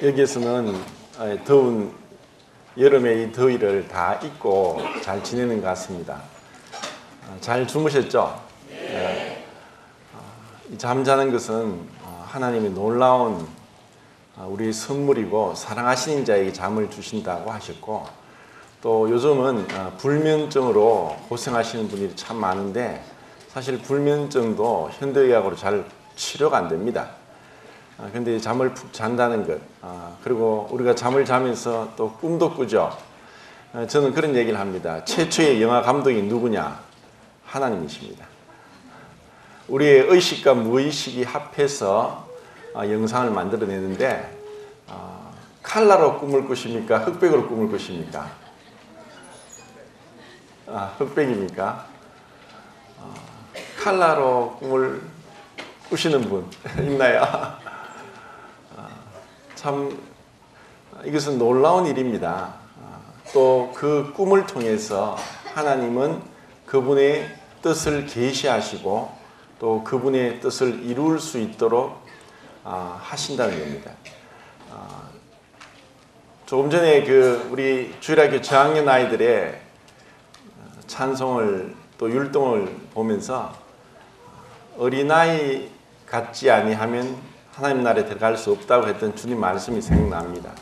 여기에서는 더운 여름의 이 더위를 다 잊고 잘 지내는 것 같습니다. 잘 주무셨죠? 네. 잠자는 것은 하나님의 놀라운 우리 선물이고 사랑하시는 자에게 잠을 주신다고 하셨고, 또 요즘은 불면증으로 고생하시는 분들이 참 많은데 사실 불면증도 현대의학으로 잘 치료가 안 됩니다. 근데 잠을 푹 잔다는 것, 그리고 우리가 잠을 자면서 또 꿈도 꾸죠. 저는 그런 얘기를 합니다. 최초의 영화 감독이 누구냐? 하나님이십니다. 우리의 의식과 무의식이 합해서 영상을 만들어내는데, 칼라로 꿈을 꾸십니까? 흑백으로 꿈을 꾸십니까? 흑백입니까? 칼라로 꿈을 꾸시는 분 있나요? 참 이것은 놀라운 일입니다. 또 그 꿈을 통해서 하나님은 그분의 뜻을 계시하시고 또 그분의 뜻을 이룰 수 있도록 하신다는 겁니다. 조금 전에 우리 주일학교 저학년 아이들의 찬송을 또 율동을 보면서 어린아이 같지 아니하면 하나님 나라에 들어갈 수 없다고 했던 주님 말씀이 생각납니다.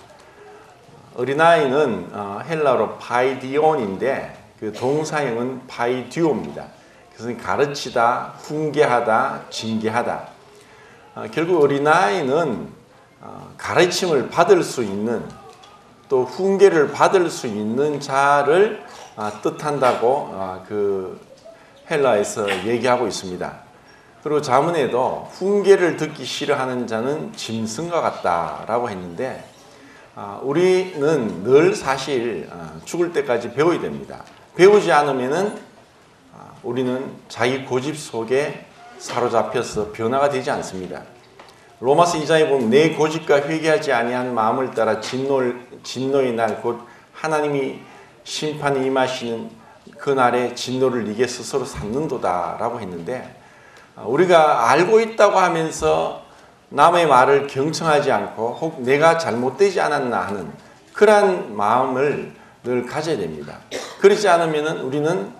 어린아이는 헬라어로 파이디온인데 그 동사형은 파이듀오입니다. 그래서 가르치다, 훈계하다, 징계하다. 결국 어린아이는 가르침을 받을 수 있는, 또 훈계를 받을 수 있는 자를 뜻한다고 그 헬라에서 얘기하고 있습니다. 그리고 자문에도 훈계를 듣기 싫어하는 자는 짐승과 같다라고 했는데, 우리는 늘 사실 죽을 때까지 배워야 됩니다. 배우지 않으면은 우리는 자기 고집 속에 사로잡혀서 변화가 되지 않습니다. 로마서 2장에 보면 내 고집과 회개하지 아니한 마음을 따라 진노의 날 곧 하나님이 심판이 임하시는 그날에 진노를 네게 스스로 삼는도다라고 했는데, 우리가 알고 있다고 하면서 남의 말을 경청하지 않고 혹 내가 잘못되지 않았나 하는 그러한 마음을 늘 가져야 됩니다. 그렇지 않으면 우리는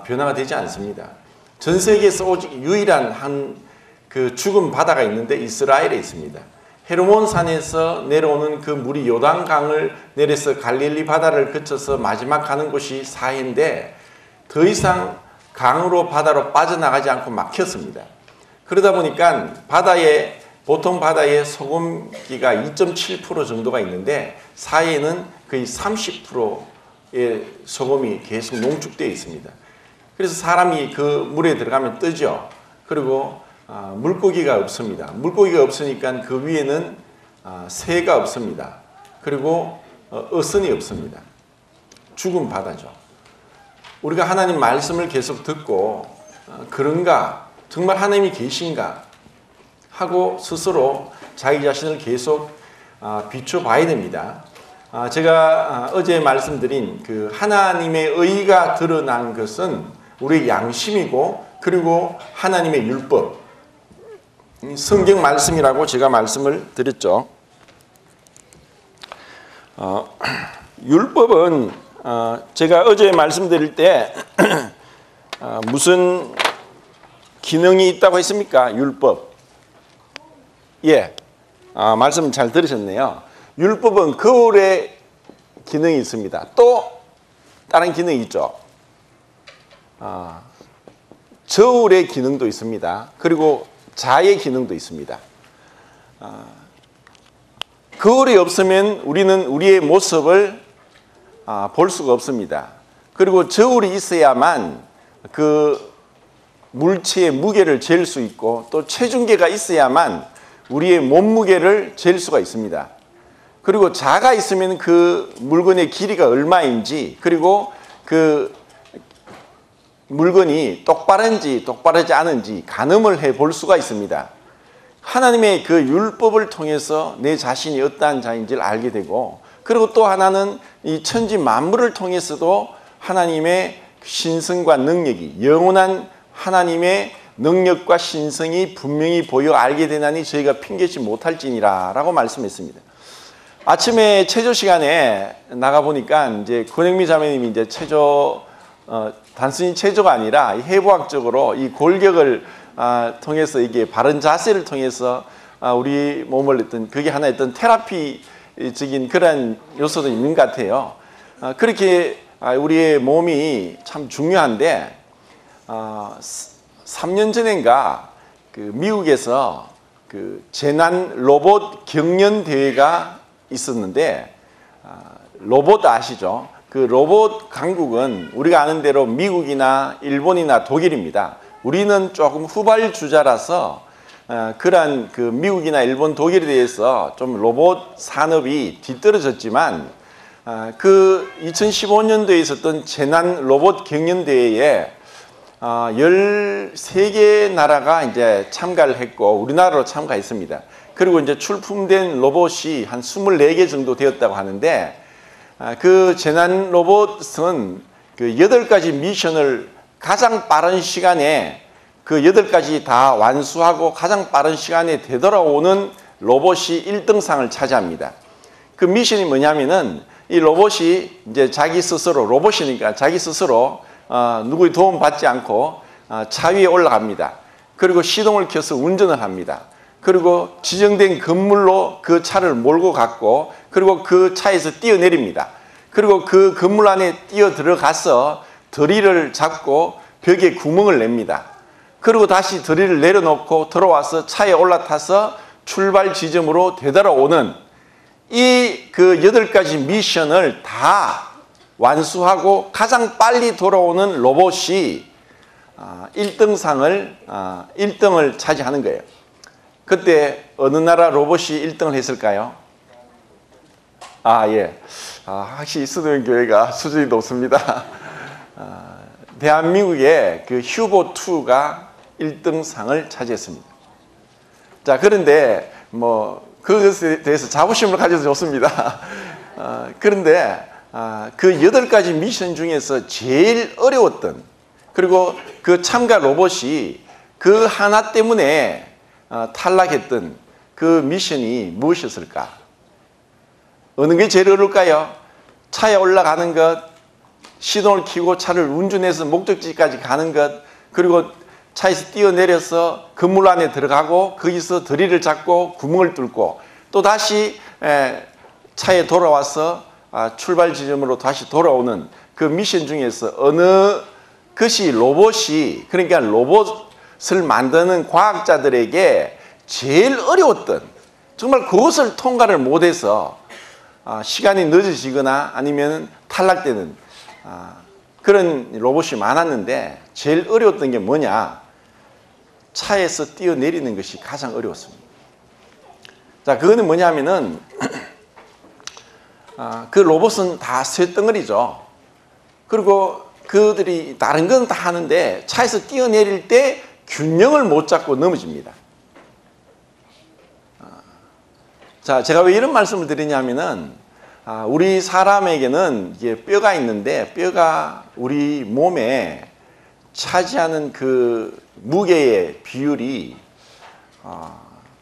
변화가 되지 않습니다. 전 세계에서 오직 유일한 그 죽은 바다가 있는데 이스라엘에 있습니다. 헤르몬 산에서 내려오는 그 물이 요단강을 내려서 갈릴리 바다를 거쳐서 마지막 가는 곳이 사해인데 더 이상 강으로 바다로 빠져나가지 않고 막혔습니다. 그러다 보니까 보통 바다에 소금기가 2.7% 정도가 있는데 사해에는 거의 30%의 소금이 계속 농축되어 있습니다. 그래서 사람이 그 물에 들어가면 뜨죠. 그리고 물고기가 없습니다. 물고기가 없으니까 그 위에는 새가 없습니다. 그리고 어선이 없습니다. 죽은 바다죠. 우리가 하나님 말씀을 계속 듣고 그런가? 정말 하나님이 계신가? 하고 스스로 자기 자신을 계속 비춰봐야 됩니다. 제가 어제 말씀드린 그 하나님의 의가 드러난 것은 우리의 양심이고, 그리고 하나님의 율법, 성경 말씀이라고 제가 말씀을 드렸죠. 율법은 제가 어제 말씀드릴 때 무슨 기능이 있다고 했습니까? 율법. 예, 말씀 잘 들으셨네요. 율법은 거울의 기능이 있습니다. 또 다른 기능이 있죠. 저울의 기능도 있습니다. 그리고 자의 기능도 있습니다. 거울이 없으면 우리는 우리의 모습을 볼 수가 없습니다. 그리고 저울이 있어야만 그 물체의 무게를 잴 수 있고, 또 체중계가 있어야만 우리의 몸무게를 잴 수가 있습니다. 그리고 자가 있으면 그 물건의 길이가 얼마인지, 그리고 그 물건이 똑바른지 똑바르지 않은지 가늠을 해 볼 수가 있습니다. 하나님의 그 율법을 통해서 내 자신이 어떠한 자인지를 알게 되고, 그리고 또 하나는 이 천지 만물을 통해서도 하나님의 신성과 능력이, 영원한 하나님의 능력과 신성이 분명히 보여 알게 되나니 저희가 핑계치 못할지니라 라고 말씀했습니다. 아침에 체조 시간에 나가 보니까 이제 권영미 자매님이 이제 체조 단순히 체조가 아니라 해부학적으로 이 골격을 통해서 이게 바른 자세를 통해서 우리 몸을 그게 하나의 테라피적인 그런 요소도 있는 것 같아요. 그렇게 우리의 몸이 참 중요한데 3년 전인가 그 미국에서 그 재난 로봇 경연 대회가 있었는데 로봇 아시죠? 그 로봇 강국은 우리가 아는 대로 미국이나 일본이나 독일입니다. 우리는 조금 후발주자라서 그러한 그 미국이나 일본, 독일에 대해서 좀 로봇 산업이 뒤떨어졌지만 그 2015년도에 있었던 재난 로봇 경연대회에 13개 나라가 이제 참가를 했고 우리나라로 참가했습니다. 그리고 이제 출품된 로봇이 한 24개 정도 되었다고 하는데 그 재난 로봇은 그 8가지 미션을 가장 빠른 시간에 그 8가지 다 완수하고 가장 빠른 시간에 되돌아오는 로봇이 1등상을 차지합니다. 그 미션이 뭐냐면은 이 로봇이 이제 자기 스스로 로봇이니까 자기 스스로 누구의 도움 받지 않고 차 위에 올라갑니다. 그리고 시동을 켜서 운전을 합니다. 그리고 지정된 건물로 그 차를 몰고 갔고 그리고 그 차에서 뛰어내립니다. 그리고 그 건물 안에 뛰어 들어가서 드릴을 잡고 벽에 구멍을 냅니다. 그리고 다시 드릴을 내려놓고 들어와서 차에 올라타서 출발 지점으로 되돌아오는 이 그 8가지 미션을 다 완수하고 가장 빨리 돌아오는 로봇이 1등을 차지하는 거예요. 그때 어느 나라 로봇이 1등을 했을까요? 예. 확실히 스드윈 교회가 수준이 높습니다. 대한민국의 그 휴보2가 1등상을 차지했습니다. 자, 그런데 뭐 그것에 대해서 자부심을 가져서 좋습니다. 그런데 그 8가지 미션 중에서 제일 어려웠던 그리고 그 참가 로봇이 그 하나 때문에 탈락했던 그 미션이 무엇이었을까? 어느 게 제일 어려울까요? 차에 올라가는 것, 시동을 켜고 차를 운전해서 목적지까지 가는 것, 그리고 차에서 뛰어내려서 건물 안에 들어가고 거기서 드릴을 잡고 구멍을 뚫고 또 다시 차에 돌아와서 출발 지점으로 다시 돌아오는 그 미션 중에서 어느 것이 로봇이 그러니까 로봇을 만드는 과학자들에게 제일 어려웠던 정말 그것을 통과를 못해서 시간이 늦어지거나 아니면 탈락되는 그런 로봇이 많았는데 제일 어려웠던 게 뭐냐? 차에서 뛰어내리는 것이 가장 어려웠습니다. 자, 그거는 뭐냐면은 그 로봇은 다 쇳덩어리죠. 그리고 그들이 다른 건 다 하는데 차에서 뛰어내릴 때 균형을 못 잡고 넘어집니다. 자, 제가 왜 이런 말씀을 드리냐면은 우리 사람에게는 이게 뼈가 있는데 뼈가 우리 몸에 차지하는 그 무게의 비율이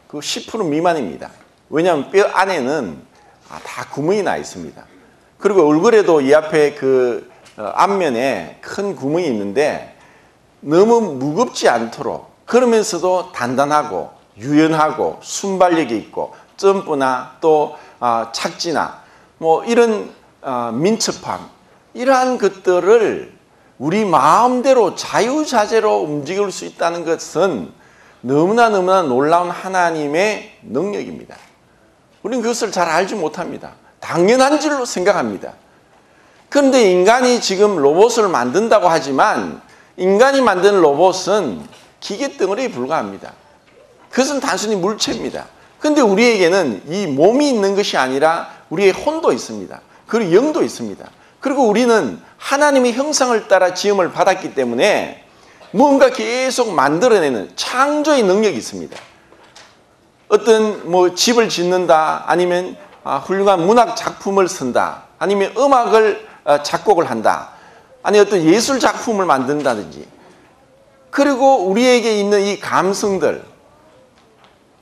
그 10% 미만입니다. 왜냐하면 뼈 안에는 다 구멍이 나 있습니다. 그리고 얼굴에도 이 앞에 그 앞면에 큰 구멍이 있는데 너무 무겁지 않도록 그러면서도 단단하고 유연하고 순발력이 있고 점프나 또 착지나 뭐 이런 민첩함 이러한 것들을 우리 마음대로 자유자재로 움직일 수 있다는 것은 너무나 놀라운 하나님의 능력입니다. 우리는 그것을 잘 알지 못합니다. 당연한 줄로 생각합니다. 그런데 인간이 지금 로봇을 만든다고 하지만 인간이 만든 로봇은 기계덩어리에 불과합니다. 그것은 단순히 물체입니다. 그런데 우리에게는 이 몸이 있는 것이 아니라 우리의 혼도 있습니다. 그리고 영도 있습니다. 그리고 우리는 하나님의 형상을 따라 지음을 받았기 때문에 뭔가 계속 만들어내는 창조의 능력이 있습니다. 어떤 뭐 집을 짓는다 아니면 훌륭한 문학 작품을 쓴다 아니면 음악을 작곡을 한다 아니 어떤 예술 작품을 만든다든지 그리고 우리에게 있는 이 감성들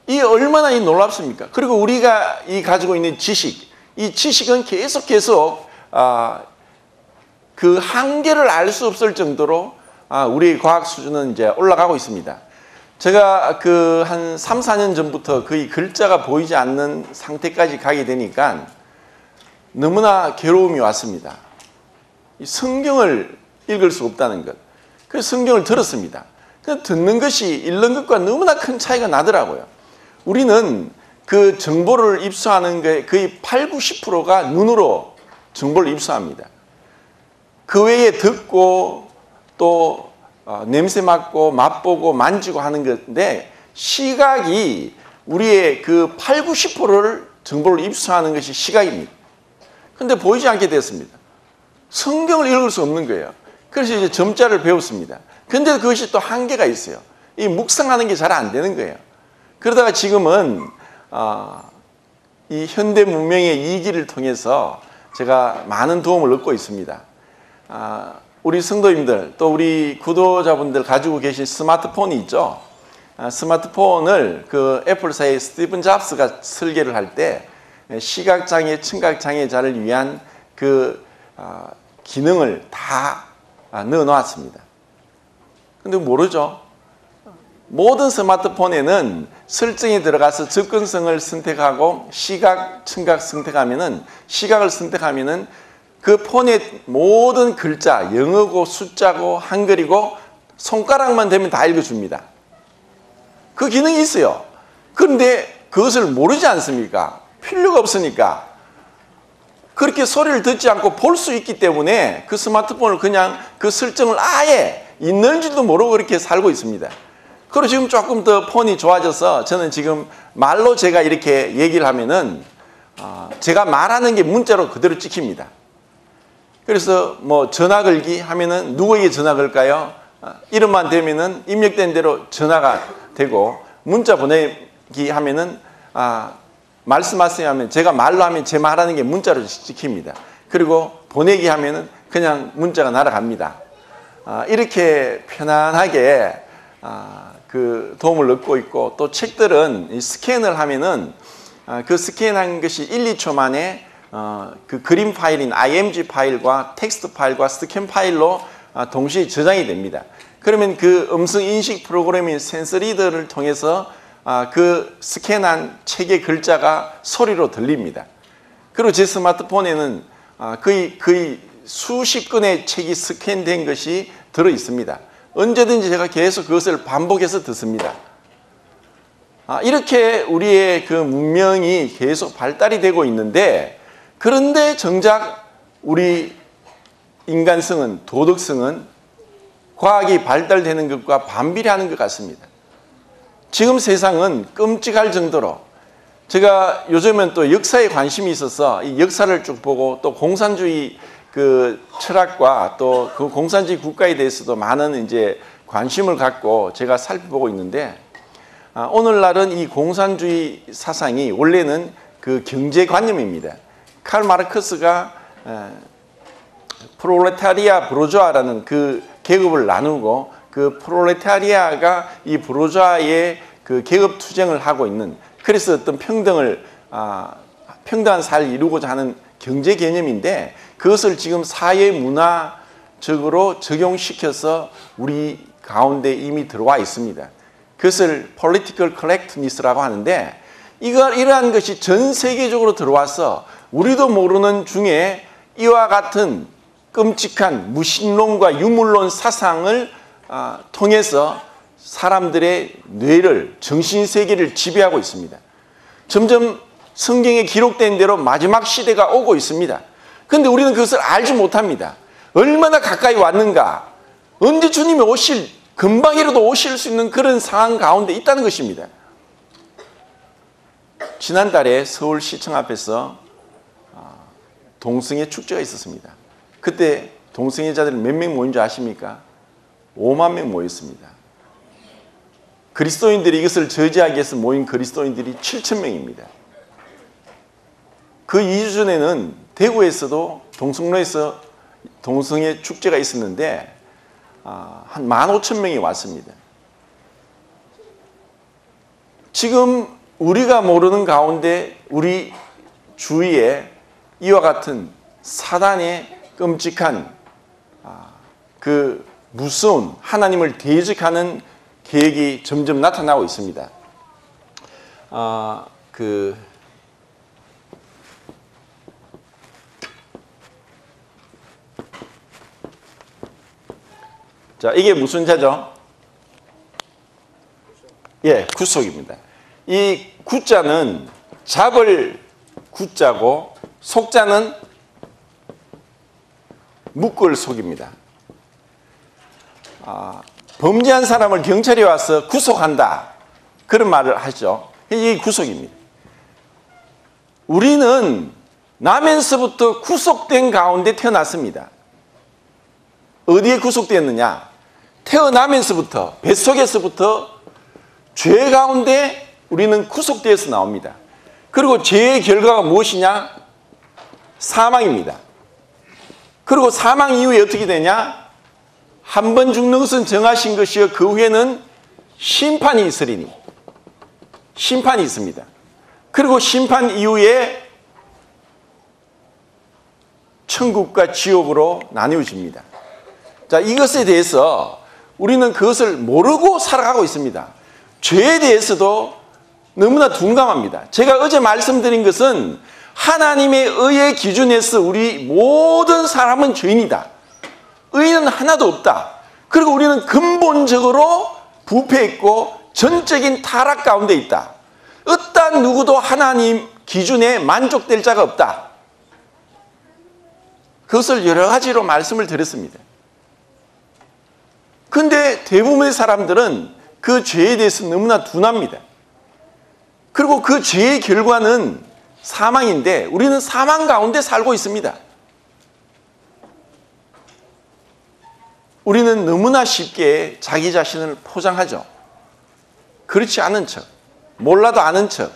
이 얼마나 놀랍습니까? 그리고 우리가 이 가지고 있는 지식 이 지식은 계속 그 한계를 알 수 없을 정도로 우리 과학 수준은 이제 올라가고 있습니다. 제가 그 한 3, 4년 전부터 거의 글자가 보이지 않는 상태까지 가게 되니까 너무나 괴로움이 왔습니다. 이 성경을 읽을 수 없다는 것. 그래서 성경을 들었습니다. 그 듣는 것이 읽는 것과 너무나 큰 차이가 나더라고요. 우리는 그 정보를 입수하는 게 거의 8, 90%가 눈으로 정보를 입수합니다. 그 외에 듣고 또 냄새 맡고 맛보고 만지고 하는 건데 시각이 우리의 그 8, 90%를 정보를 입수하는 것이 시각입니다. 그런데 보이지 않게 됐습니다. 성경을 읽을 수 없는 거예요. 그래서 이제 점자를 배웠습니다. 그런데 그것이 또 한계가 있어요. 이 묵상하는 게 잘 안 되는 거예요. 그러다가 지금은 이 현대 문명의 이기를 통해서 제가 많은 도움을 얻고 있습니다. 우리 성도님들 또 우리 구독자분들 가지고 계신 스마트폰이 있죠. 스마트폰을 그 애플사의 스티븐 잡스가 설계를 할 때 시각장애, 청각장애자를 위한 그 기능을 다 넣어 놓았습니다. 근데 모르죠. 모든 스마트폰에는 설정에 들어가서 접근성을 선택하고 시각, 청각 선택하면은 시각을 선택하면은 그 폰의 모든 글자, 영어고 숫자고 한글이고 손가락만 대면 다 읽어줍니다. 그 기능이 있어요. 그런데 그것을 모르지 않습니까? 필요가 없으니까. 그렇게 소리를 듣지 않고 볼 수 있기 때문에 그 스마트폰을 그냥 그 설정을 아예 있는지도 모르고 그렇게 살고 있습니다. 그리고 지금 조금 더 폰이 좋아져서 저는 지금 말로 제가 이렇게 얘기를 하면은 제가 말하는 게 문자로 그대로 찍힙니다. 그래서 뭐 전화 걸기 하면은 누구에게 전화 걸까요? 이름만 대면은 입력된 대로 전화가 되고 문자 보내기 하면은 말씀하세요 하면 제가 말로 하면 제 말하는 게 문자로 찍힙니다. 그리고 보내기 하면은 그냥 문자가 날아갑니다. 이렇게 편안하게 그 도움을 얻고 있고 또 책들은 이 스캔을 하면은 그 스캔한 것이 1, 2초 만에 그 그림 파일인 img 파일과 텍스트 파일과 스캔 파일로 동시에 저장이 됩니다. 그러면 그 음성 인식 프로그램인 센서리더를 통해서 그 스캔한 책의 글자가 소리로 들립니다. 그리고 제 스마트폰에는 거의 수십 건의 책이 스캔된 것이 들어 있습니다. 언제든지 제가 계속 그것을 반복해서 듣습니다. 이렇게 우리의 그 문명이 계속 발달이 되고 있는데 그런데 정작 우리 인간성은 도덕성은 과학이 발달되는 것과 반비례하는 것 같습니다. 지금 세상은 끔찍할 정도로 제가 요즘은 또 역사에 관심이 있어서 이 역사를 쭉 보고 또 공산주의 그 철학과 또 그 공산주의 국가에 대해서도 많은 이제 관심을 갖고 제가 살펴보고 있는데 오늘날은 이 공산주의 사상이 원래는 그 경제관념입니다. 칼 마르크스가 프롤레타리아 부르주아라는 그 계급을 나누고 그 프롤레타리아가 이 부르주아의 그 계급 투쟁을 하고 있는 그래서 어떤 평등한 사회를 이루고자 하는 경제 개념인데 그것을 지금 사회 문화적으로 적용시켜서 우리 가운데 이미 들어와 있습니다. 그것을 political correctness라고 하는데 이러한 것이 전 세계적으로 들어와서 우리도 모르는 중에 이와 같은 끔찍한 무신론과 유물론 사상을 통해서 사람들의 뇌를, 정신세계를 지배하고 있습니다. 점점 성경에 기록된 대로 마지막 시대가 오고 있습니다. 그런데 우리는 그것을 알지 못합니다. 얼마나 가까이 왔는가, 언제 주님이 금방이라도 오실 수 있는 그런 상황 가운데 있다는 것입니다. 지난달에 서울시청 앞에서 동성애 축제가 있었습니다. 그때 동성애자들이 몇 명 모인 줄 아십니까? 5만 명 모였습니다. 그리스도인들이 이것을 저지하기 위해서 모인 그리스도인들이 7천 명입니다. 그 2주 전에는 대구에서도 동성로에서 동성애 축제가 있었는데 한 15,000명이 왔습니다. 지금 우리가 모르는 가운데 우리 주위에 이와 같은 사단의 끔찍한 그 무서운 하나님을 대적하는 계획이 점점 나타나고 있습니다. 자, 이게 무슨 자죠? 예, 구속입니다. 이 구자는 잡을 구자고 속자는 묶을 속입니다. 범죄한 사람을 경찰이 와서 구속한다. 그런 말을 하죠. 이게 구속입니다. 우리는 나면서부터 구속된 가운데 태어났습니다. 어디에 구속되었느냐? 태어나면서부터, 뱃속에서부터 죄 가운데 우리는 구속되어서 나옵니다. 그리고 죄의 결과가 무엇이냐? 사망입니다. 그리고 사망 이후에 어떻게 되냐? 한 번 죽는 것은 정하신 것이요 그 후에는 심판이 있으리니. 심판이 있습니다. 그리고 심판 이후에 천국과 지옥으로 나뉘어집니다. 자, 이것에 대해서 우리는 그것을 모르고 살아가고 있습니다. 죄에 대해서도 너무나 둔감합니다. 제가 어제 말씀드린 것은 하나님의 의의 기준에서 우리 모든 사람은 죄인이다. 의는 하나도 없다. 그리고 우리는 근본적으로 부패했고 전적인 타락 가운데 있다. 어떠한 누구도 하나님 기준에 만족될 자가 없다. 그것을 여러 가지로 말씀을 드렸습니다. 그런데 대부분의 사람들은 그 죄에 대해서 너무나 둔합니다. 그리고 그 죄의 결과는 사망인데 우리는 사망 가운데 살고 있습니다. 우리는 너무나 쉽게 자기 자신을 포장하죠. 그렇지 않은 척, 몰라도 아는 척,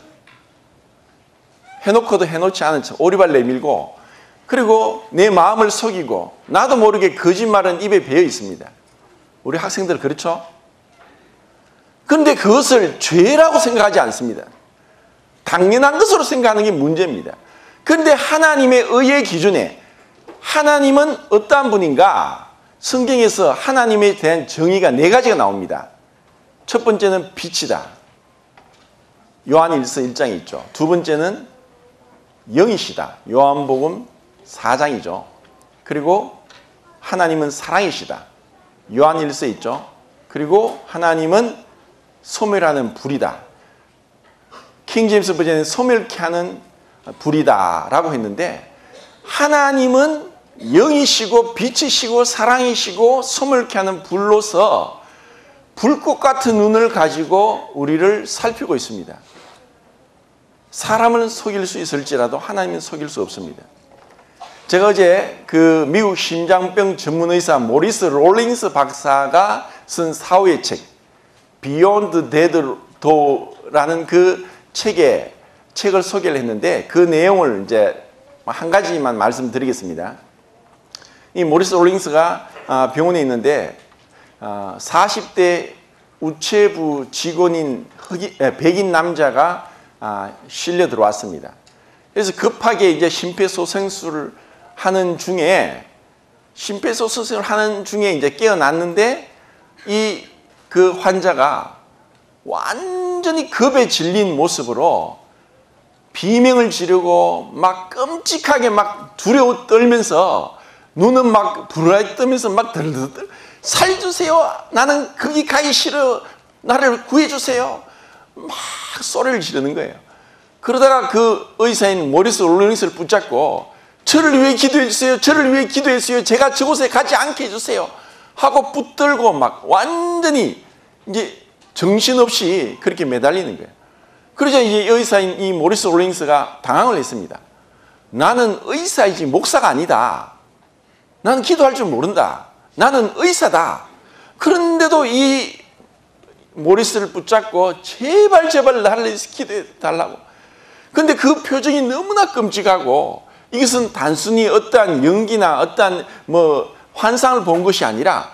해놓고도 해놓지 않은 척, 오리발 내밀고, 그리고 내 마음을 속이고 나도 모르게 거짓말은 입에 배어 있습니다. 우리 학생들 그렇죠? 그런데 그것을 죄라고 생각하지 않습니다. 당연한 것으로 생각하는 게 문제입니다. 그런데 하나님의 의의 기준에 하나님은 어떠한 분인가? 성경에서 하나님에 대한 정의가 4가지가 나옵니다. 첫 번째는 빛이다. 요한일서 1장에 있죠. 두 번째는 영이시다. 요한복음 4장이죠. 그리고 하나님은 사랑이시다. 요한일서에 있죠. 그리고 하나님은 소멸하는 불이다. 킹제임스 버전은 소멸케 하는 불이다 라고 했는데 하나님은 영이시고 빛이시고 사랑이시고 소멸케 하는 불로서 불꽃 같은 눈을 가지고 우리를 살피고 있습니다. 사람은 속일 수 있을지라도 하나님은 속일 수 없습니다. 제가 어제 그 미국 심장병 전문의사 모리스 롤링스 박사가 쓴 사후의 책 Beyond Death Door라는 그 책을 소개를 했는데 그 내용을 이제 한 가지만 말씀드리겠습니다. 이 모리스 롤링스가 병원에 있는데 40대 우체부 직원인 백인 남자가 실려 들어왔습니다. 그래서 급하게 이제 심폐소생술을 하는 중에 이제 깨어났는데 그 환자가 완전히 겁에 질린 모습으로 비명을 지르고 막 끔찍하게 막 두려워 떨면서 눈은 막 불안해 떠면서 막 덜덜덜 살려주세요. 나는 거기 가기 싫어. 나를 구해주세요. 막 소리를 지르는 거예요. 그러다가 그 의사인 모리스 롤링스를 붙잡고 저를 위해 기도해 주세요. 저를 위해 기도해 주세요. 제가 저곳에 가지 않게 해주세요. 하고 붙들고 막 완전히 이제 정신없이 그렇게 매달리는 거예요. 그러자 이제 의사인 이 모리스 롤링스가 당황을 했습니다. 나는 의사이지 목사가 아니다. 나는 기도할 줄 모른다. 나는 의사다. 그런데도 이 모리스를 붙잡고 제발 나를 기도해 달라고. 그런데 그 표정이 너무나 끔찍하고 이것은 단순히 어떠한 연기나 어떠한 환상을 본 것이 아니라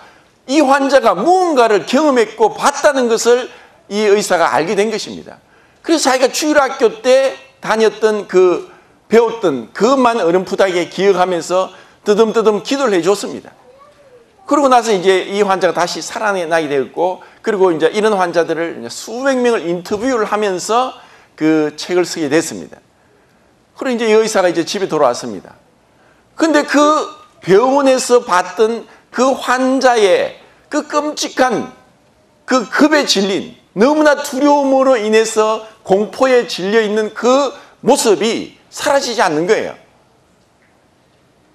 이 환자가 무언가를 경험했고 봤다는 것을 이 의사가 알게 된 것입니다. 그래서 자기가 주일학교 때 다녔던 그 배웠던 그것만 어렴풋하게 기억하면서 뜨듬뜨듬 기도를 해줬습니다. 그러고 나서 이제 이 환자가 다시 살아나게 되었고, 그리고 이제 이런 환자들을 이제 수백 명을 인터뷰를 하면서 그 책을 쓰게 됐습니다. 그리고 이제 이 의사가 이제 집에 돌아왔습니다. 근데 그 병원에서 봤던 그 환자의 그 끔찍한 그 급에 질린, 너무나 두려움으로 인해서 공포에 질려 있는 그 모습이 사라지지 않는 거예요.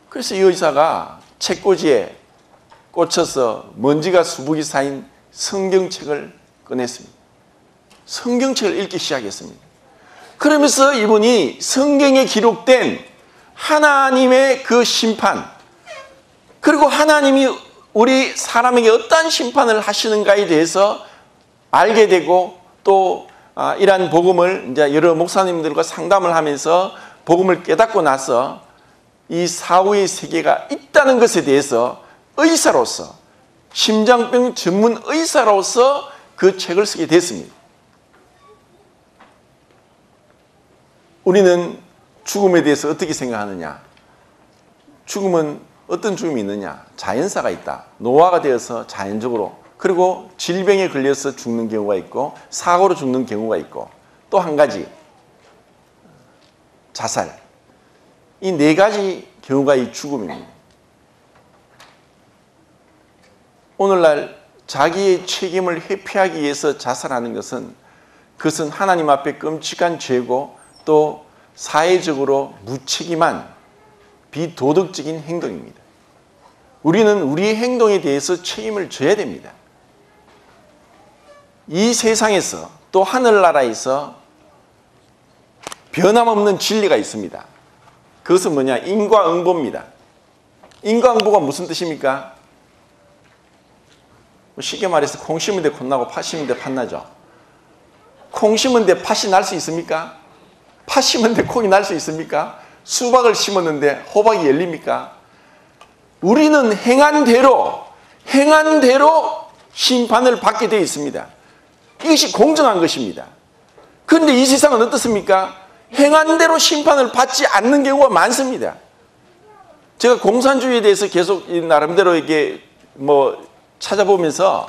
그래서 이 의사가 책꽂이에 꽂혀서 먼지가 수북이 쌓인 성경책을 꺼냈습니다. 성경책을 읽기 시작했습니다. 그러면서 이분이 성경에 기록된 하나님의 그 심판, 그리고 하나님이 우리 사람에게 어떠한 심판을 하시는가에 대해서 알게 되고, 또 이러한 복음을 이제 여러 목사님들과 상담을 하면서 복음을 깨닫고 나서 이 사후의 세계가 있다는 것에 대해서 의사로서, 심장병 전문 의사로서 그 책을 쓰게 됐습니다. 우리는 죽음에 대해서 어떻게 생각하느냐? 죽음은 어떤 죽음이 있느냐? 자연사가 있다. 노화가 되어서 자연적으로, 그리고 질병에 걸려서 죽는 경우가 있고, 사고로 죽는 경우가 있고, 또 한 가지 자살. 이 네 가지 경우가 이 죽음입니다. 오늘날 자기의 책임을 회피하기 위해서 자살하는 것은, 그것은 하나님 앞에 끔찍한 죄고, 또 사회적으로 무책임한 비도덕적인 행동입니다. 우리는 우리의 행동에 대해서 책임을 져야 됩니다. 이 세상에서, 또 하늘나라에서 변함없는 진리가 있습니다. 그것은 뭐냐? 인과응보입니다. 인과응보가 무슨 뜻입니까? 쉽게 말해서 콩 심은 데 콩나고 팥 심은 데 팥나죠. 콩 심은 데 팥이 날 수 있습니까? 팥 심은 데 콩이 날 수 있습니까? 수박을 심었는데 호박이 열립니까? 우리는 행한 대로 심판을 받게 되어 있습니다. 이것이 공정한 것입니다. 그런데 이 세상은 어떻습니까? 행한 대로 심판을 받지 않는 경우가 많습니다. 제가 공산주의에 대해서 계속 나름대로 이게 찾아보면서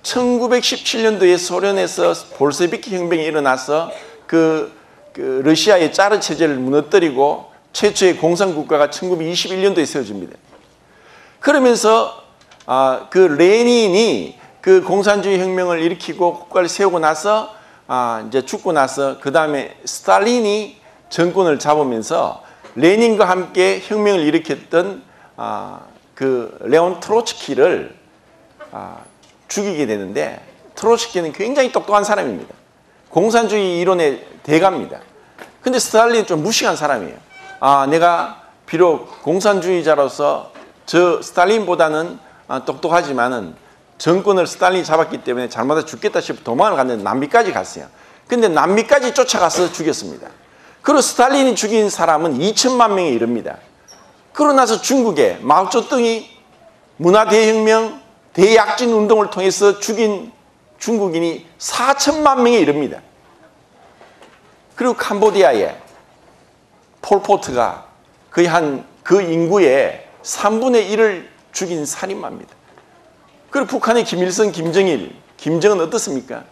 1917년도에 소련에서 볼세비키 혁명이 일어나서 그 러시아의 짜르 체제를 무너뜨리고 최초의 공산국가가 1921년도에 세워집니다. 그러면서 그 레닌이 그 공산주의 혁명을 일으키고 국가를 세우고 나서 이제 죽고 나서 그 다음에 스탈린이 정권을 잡으면서 레닌과 함께 혁명을 일으켰던 그 레온 트로츠키를 죽이게 되는데, 트로츠키는 굉장히 똑똑한 사람입니다. 공산주의 이론의 대가입니다. 근데 스탈린은 좀 무식한 사람이에요. 내가 비록 공산주의자로서 저 스탈린보다는 똑똑하지만은 정권을 스탈린이 잡았기 때문에 잘못해서 죽겠다 싶어 도망을 갔는데 남미까지 갔어요. 근데 남미까지 쫓아가서 죽였습니다. 그리고 스탈린이 죽인 사람은 2천만 명에 이릅니다. 그러고 나서 중국에 마오쩌둥이 문화대혁명, 대약진 운동을 통해서 죽인 중국인이 4천만 명에 이릅니다. 그리고 캄보디아에 폴포트가 거의 그 인구의 3분의 1을 죽인 살인마입니다. 그리고 북한의 김일성, 김정일, 김정은 어떻습니까?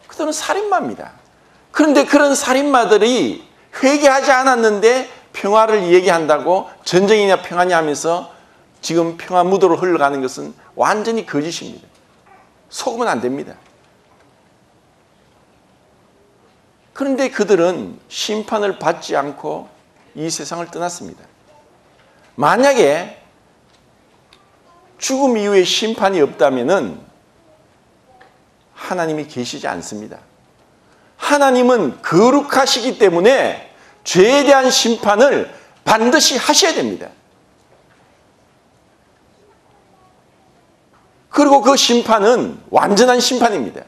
그들은 살인마입니다. 그런데 그런 살인마들이 회개하지 않았는데 평화를 얘기한다고 전쟁이냐 평화냐 하면서 지금 평화 무도로 흘러가는 것은 완전히 거짓입니다. 속으면 안 됩니다. 그런데 그들은 심판을 받지 않고 이 세상을 떠났습니다. 만약에 죽음 이후에 심판이 없다면은 하나님이 계시지 않습니다. 하나님은 거룩하시기 때문에 죄에 대한 심판을 반드시 하셔야 됩니다. 그리고 그 심판은 완전한 심판입니다.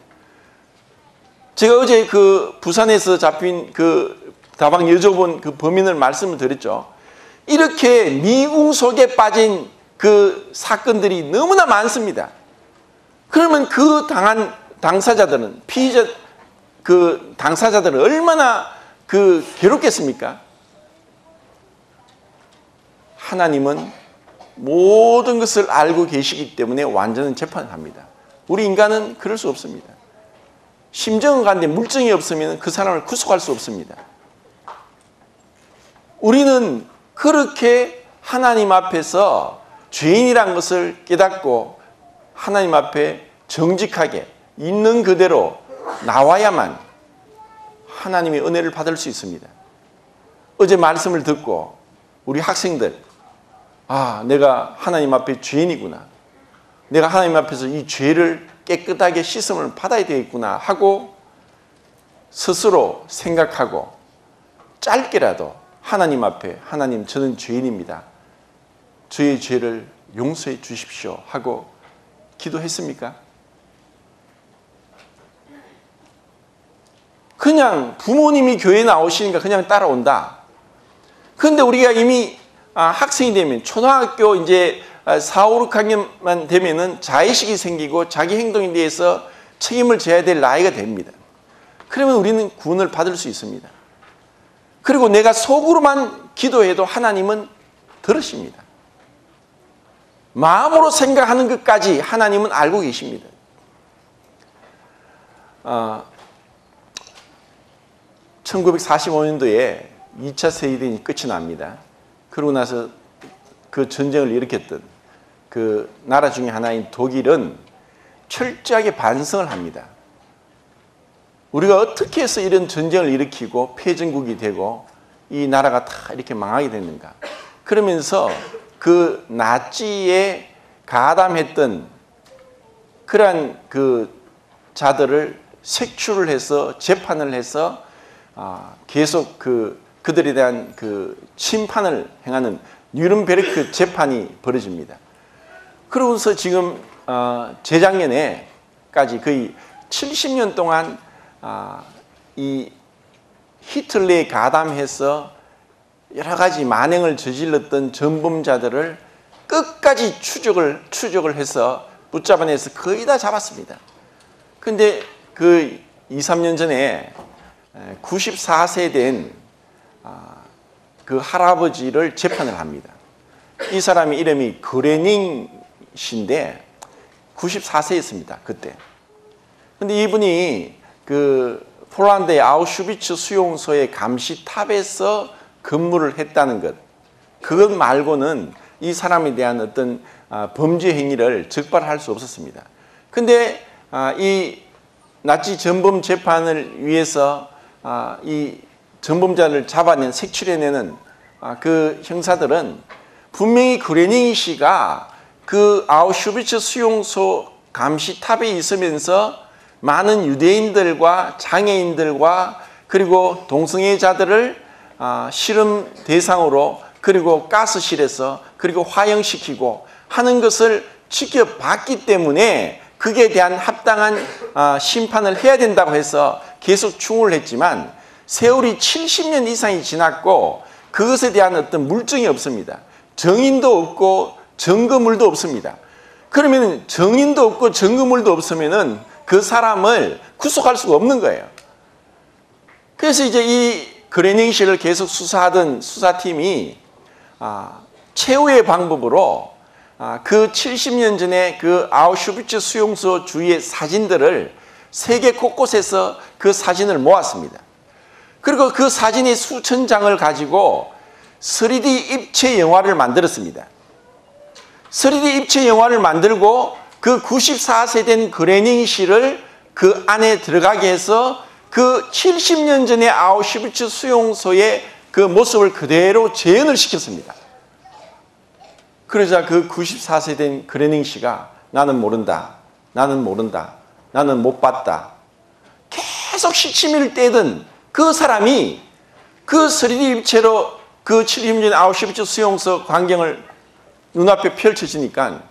제가 어제 그 부산에서 잡힌 그 다방 여쭤본 그 범인을 말씀을 드렸죠. 이렇게 미궁 속에 빠진 그 사건들이 너무나 많습니다. 그러면 그 당한 당사자들은, 피의자 그 당사자들은 얼마나 괴롭겠습니까? 하나님은 모든 것을 알고 계시기 때문에 완전한 재판을 합니다. 우리 인간은 그럴 수 없습니다. 심정은 가는데 물증이 없으면 그 사람을 구속할 수 없습니다. 우리는 그렇게 하나님 앞에서 죄인이란 것을 깨닫고 하나님 앞에 정직하게 있는 그대로 나와야만 하나님의 은혜를 받을 수 있습니다. 어제 말씀을 듣고 우리 학생들, 내가 하나님 앞에 죄인이구나, 내가 하나님 앞에서 이 죄를 깨끗하게 씻음을 받아야 되겠구나 하고 스스로 생각하고 짧게라도 하나님 앞에, 하나님 저는 죄인입니다, 저의 죄를 용서해 주십시오 하고 기도했습니까? 그냥 부모님이 교회에 나오시니까 그냥 따라온다. 그런데 우리가 이미 학생이 되면 초등학교 이제 4, 5, 6학년만 되면은 자의식이 생기고 자기 행동에 대해서 책임을 져야 될 나이가 됩니다. 그러면 우리는 구원을 받을 수 있습니다. 그리고 내가 속으로만 기도해도 하나님은 들으십니다. 마음으로 생각하는 것까지 하나님은 알고 계십니다. 1945년도에 2차 세계대전이 끝이 납니다. 그러고 나서 그 전쟁을 일으켰던 그 나라 중에 하나인 독일은 철저하게 반성을 합니다. 우리가 어떻게 해서 이런 전쟁을 일으키고 패전국이 되고 이 나라가 다 이렇게 망하게 됐는가. 그러면서 그 나치에 가담했던 그러한 그 자들을 색출을 해서 재판을 해서 계속 그들에 대한 그 심판을 행하는 뉘른베르크 재판이 벌어집니다. 그러면서 지금 재작년에까지 거의 70년 동안 이 히틀러에 가담해서 여러 가지 만행을 저질렀던 전범자들을 끝까지 추적을 해서 붙잡아내서 거의 다 잡았습니다. 근데 그 2, 3년 전에 94세 된 그 할아버지를 재판을 합니다. 이 사람의 이름이 그레닝 씨인데 94세였습니다. 그때. 근데 이분이 그 폴란드의 아우슈비츠 수용소의 감시탑에서 근무를 했다는 것, 그것 말고는 이 사람에 대한 어떤 범죄 행위를 적발할 수 없었습니다. 근데 이 나치 전범 재판을 위해서 이 전범자를 잡아낸, 색출해내는 그 형사들은 분명히 그레닝 씨가 그 아우슈비츠 수용소 감시탑에 있으면서 많은 유대인들과 장애인들과 그리고 동성애자들을 실험 대상으로 그리고 가스실에서 그리고 화형시키고 하는 것을 지켜봤기 때문에 그에 대한 합당한 심판을 해야 된다고 해서 계속 충고를 했지만 세월이 70년 이상이 지났고 그것에 대한 어떤 물증이 없습니다. 정인도 없고 증거물도 없습니다. 그러면 정인도 없고 증거물도 없으면은 그 사람을 구속할 수가 없는 거예요. 그래서 이제 이 그레닝 씨를 계속 수사하던 수사팀이 최후의 방법으로 그 70년 전에 그 아우슈비츠 수용소 주위의 사진들을 세계 곳곳에서 그 사진을 모았습니다. 그리고 그 사진의 수천 장을 가지고 3D 입체 영화를 만들었습니다. 3D 입체 영화를 만들고 그 94세 된 그레닝 씨를 그 안에 들어가게 해서 그 70년 전에 아우슈비츠 수용소의 그 모습을 그대로 재현을 시켰습니다. 그러자 그 94세 된 그레닝 씨가 나는 모른다, 나는 모른다, 나는 못 봤다, 계속 시치미를 떼던 그 사람이 그 3D 입체로 그 70년 전에 아우슈비츠 수용소 광경을 눈앞에 펼쳐지니까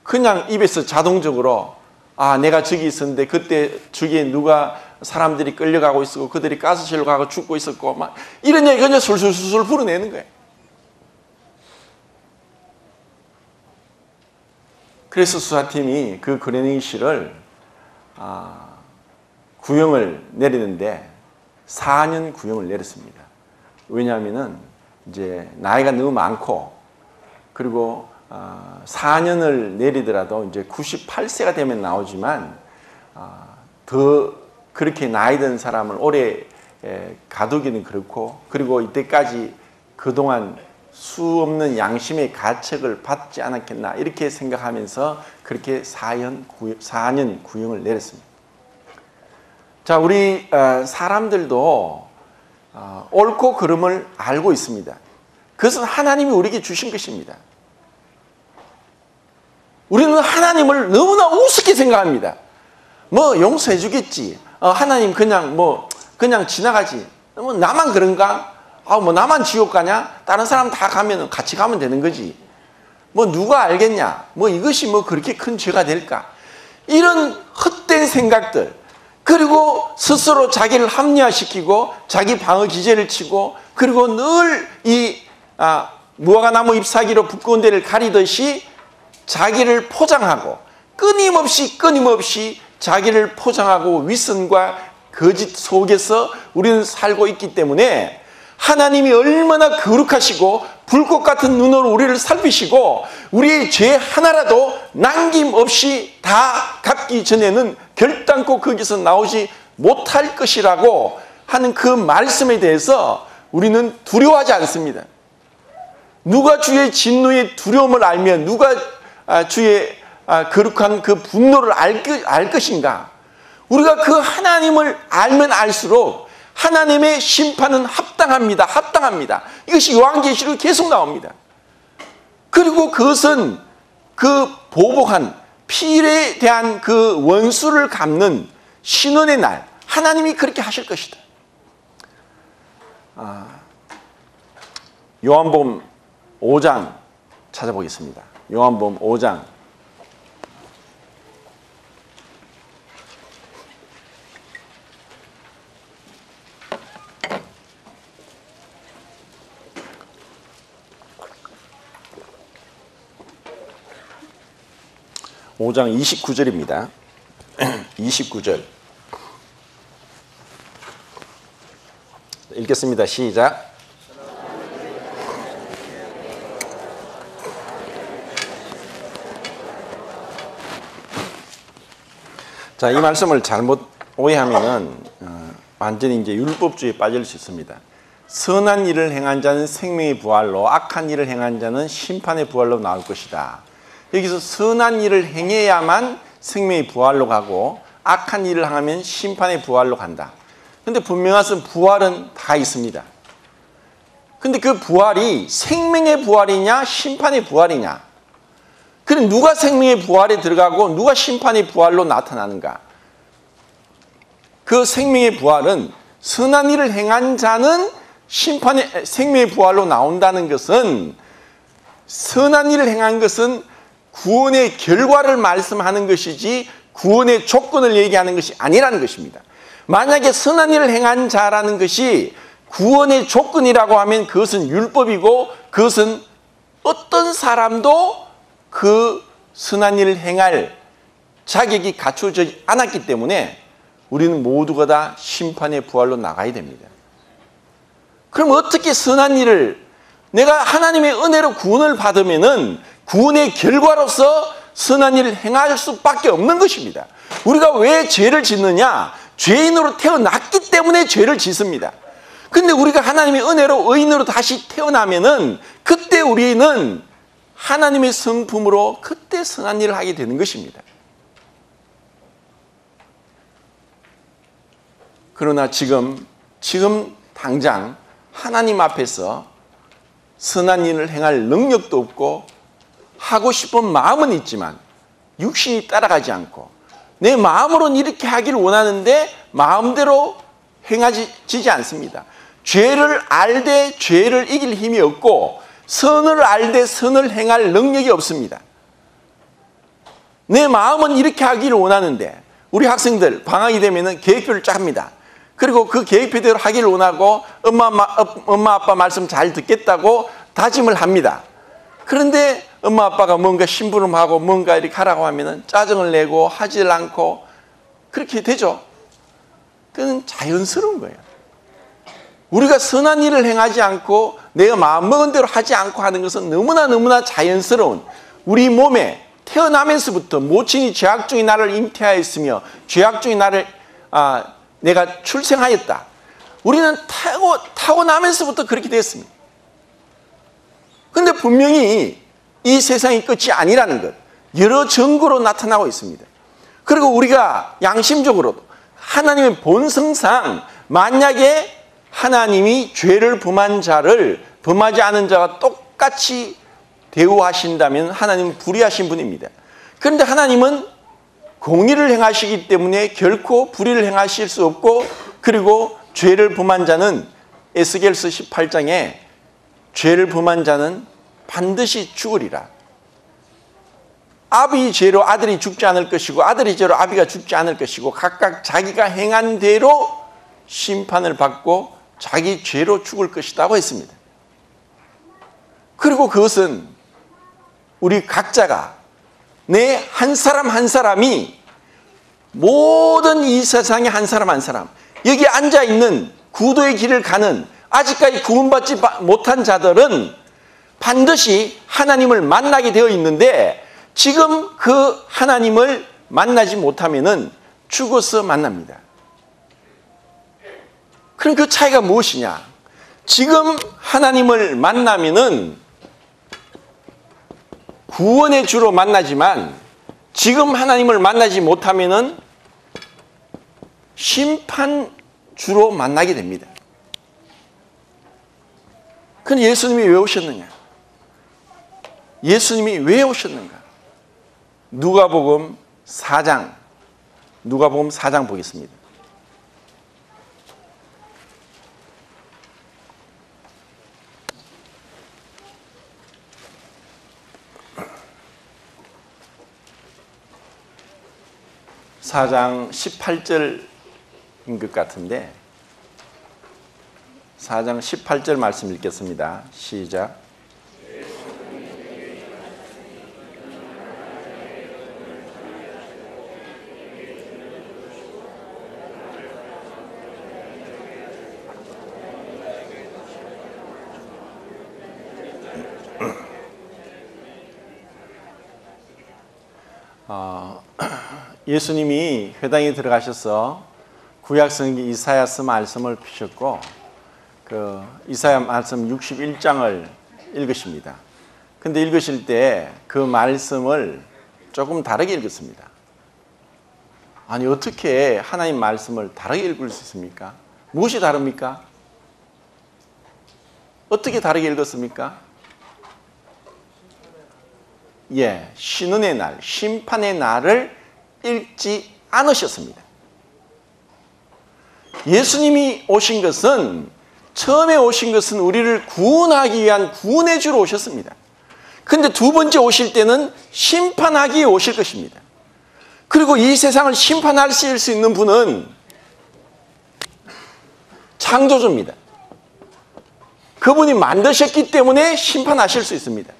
그냥 입에서 자동적으로 내가 저기 있었는데 그때 저기에 누가 사람들이 끌려가고 있었고 그들이 가스실로 가고 죽고 있었고 막 이런 얘기 그냥 술술술 풀어내는 거예요. 그래서 수사팀이 그 그레닝 씨를 구형을 내리는데 4년 구형을 내렸습니다. 왜냐하면은 이제 나이가 너무 많고, 그리고 4년을 내리더라도 이제 98세가 되면 나오지만 더 그렇게 나이 든 사람을 오래 가두기는 그렇고, 그리고 이때까지 그동안 수 없는 양심의 가책을 받지 않았겠나 이렇게 생각하면서 그렇게 4년 구형을 내렸습니다. 자, 우리 사람들도 옳고 그름을 알고 있습니다. 그것은 하나님이 우리에게 주신 것입니다. 우리는 하나님을 너무나 우습게 생각합니다. 뭐 용서해 주겠지. 하나님 그냥 지나가지. 뭐 나만 그런가? 뭐 나만 지옥 가냐? 다른 사람 다 가면 같이 가면 되는 거지. 뭐 누가 알겠냐? 뭐 이것이 뭐 그렇게 큰 죄가 될까? 이런 헛된 생각들, 그리고 스스로 자기를 합리화시키고 자기 방어 기제를 치고, 그리고 늘 이 무화과나무 잎사귀로 두꺼운 데를 가리듯이 자기를 포장하고, 끊임없이 자기를 포장하고 위선과 거짓 속에서 우리는 살고 있기 때문에 하나님이 얼마나 거룩하시고 불꽃 같은 눈으로 우리를 살피시고 우리의 죄 하나라도 남김없이 다 갚기 전에는 결단코 거기서 나오지 못할 것이라고 하는 그 말씀에 대해서 우리는 두려워하지 않습니다. 누가 주의 진노의 두려움을 알면 누가 주의 거룩한 그 분노를 알 것인가? 우리가 그 하나님을 알면 알수록 하나님의 심판은 합당합니다. 이것이 요한계시록에 계속 나옵니다. 그리고 그것은 그 보복한 피에 대한 그 원수를 갚는 신원의 날, 하나님이 그렇게 하실 것이다. 요한복음 5장 찾아보겠습니다. 요한복음 5장 5장 29절입니다. 29절 읽겠습니다. 시작. 자, 이 말씀을 잘못 오해하면은 완전히 이제 율법주의에 빠질 수 있습니다. 선한 일을 행한 자는 생명의 부활로, 악한 일을 행한 자는 심판의 부활로 나올 것이다. 여기서 선한 일을 행해야만 생명의 부활로 가고 악한 일을 하면 심판의 부활로 간다. 그런데 분명한 것은 부활은 다 있습니다. 근데 그 부활이 생명의 부활이냐 심판의 부활이냐? 그럼 누가 생명의 부활에 들어가고 누가 심판의 부활로 나타나는가? 그 생명의 부활은 선한 일을 행한 자는 생명의 부활로 나온다는 것은, 선한 일을 행한 것은 구원의 결과를 말씀하는 것이지 구원의 조건을 얘기하는 것이 아니라는 것입니다. 만약에 선한 일을 행한 자라는 것이 구원의 조건이라고 하면 그것은 율법이고, 그것은 어떤 사람도 그 선한 일을 행할 자격이 갖춰지지 않았기 때문에 우리는 모두가 다 심판의 부활로 나가야 됩니다. 그럼 어떻게 선한 일을, 내가 하나님의 은혜로 구원을 받으면은 구원의 결과로서 선한 일을 행할 수밖에 없는 것입니다. 우리가 왜 죄를 짓느냐? 죄인으로 태어났기 때문에 죄를 짓습니다. 근데 우리가 하나님의 은혜로 의인으로 다시 태어나면은 그때 우리는 하나님의 성품으로 그때 선한 일을 하게 되는 것입니다. 그러나 지금 당장 하나님 앞에서 선한 일을 행할 능력도 없고 하고 싶은 마음은 있지만 육신이 따라가지 않고 내 마음으로는 이렇게 하기를 원하는데 마음대로 행하지지 않습니다. 죄를 알되 죄를 이길 힘이 없고 선을 알되 선을 행할 능력이 없습니다. 내 마음은 이렇게 하기를 원하는데, 우리 학생들 방학이 되면 계획표를 짭니다. 그리고 그 계획표대로 하기를 원하고 엄마 아빠 말씀 잘 듣겠다고 다짐을 합니다. 그런데 엄마 아빠가 뭔가 심부름하고 뭔가 이렇게 하라고 하면 짜증을 내고 하질 않고 그렇게 되죠. 그건 자연스러운 거예요. 우리가 선한 일을 행하지 않고 내가 마음먹은 대로 하지 않고 하는 것은 너무나 자연스러운, 우리 몸에 태어나면서부터 모친이 죄악 중에 나를 잉태하였으며 죄악 중에 내가 출생하였다. 우리는 타고나면서부터 그렇게 됐습니다. 그런데 분명히 이 세상이 끝이 아니라는 것, 여러 증거로 나타나고 있습니다. 그리고 우리가 양심적으로도 하나님의 본성상 만약에 하나님이 죄를 범한 자를 범하지 않은 자와 똑같이 대우하신다면 하나님은 불의하신 분입니다. 그런데 하나님은 공의를 행하시기 때문에 결코 불의를 행하실 수 없고, 그리고 죄를 범한 자는 에스겔서 18장에 죄를 범한 자는 반드시 죽으리라. 아비 죄로 아들이 죽지 않을 것이고 아들이 죄로 아비가 죽지 않을 것이고 각각 자기가 행한 대로 심판을 받고 자기 죄로 죽을 것이라고 했습니다. 그리고 그것은 우리 각자가 내 한 사람 한 사람이 모든 이 세상의 한 사람 한 사람, 여기 앉아있는 구도의 길을 가는 아직까지 구원받지 못한 자들은 반드시 하나님을 만나게 되어 있는데, 지금 그 하나님을 만나지 못하면은 죽어서 만납니다. 그럼 그 차이가 무엇이냐? 지금 하나님을 만나면은 구원의 주로 만나지만, 지금 하나님을 만나지 못하면은 심판 주로 만나게 됩니다. 그럼 예수님이 왜 오셨느냐? 예수님이 왜 오셨는가? 누가복음 4장 보겠습니다. (4장 18절인 것 같은데) 4장 18절 말씀 읽겠습니다. 시작. 예수님이 회당에 들어가셔서 구약성경 이사야서 말씀을 피셨고, 그 이사야 말씀 61장을 읽으십니다. 근데 읽으실 때 그 말씀을 조금 다르게 읽었습니다. 아니, 어떻게 하나님 말씀을 다르게 읽을 수 있습니까? 무엇이 다릅니까? 어떻게 다르게 읽었습니까? 예, 신은의 날, 심판의 날을 읽지 않으셨습니다. 예수님이 오신 것은, 처음에 오신 것은 우리를 구원하기 위한 구원의 주로 오셨습니다. 그런데 두 번째 오실 때는 심판하기 위해 오실 것입니다. 그리고 이 세상을 심판하실 수 있는 분은 창조주입니다. 그분이 만드셨기 때문에 심판하실 수 있습니다.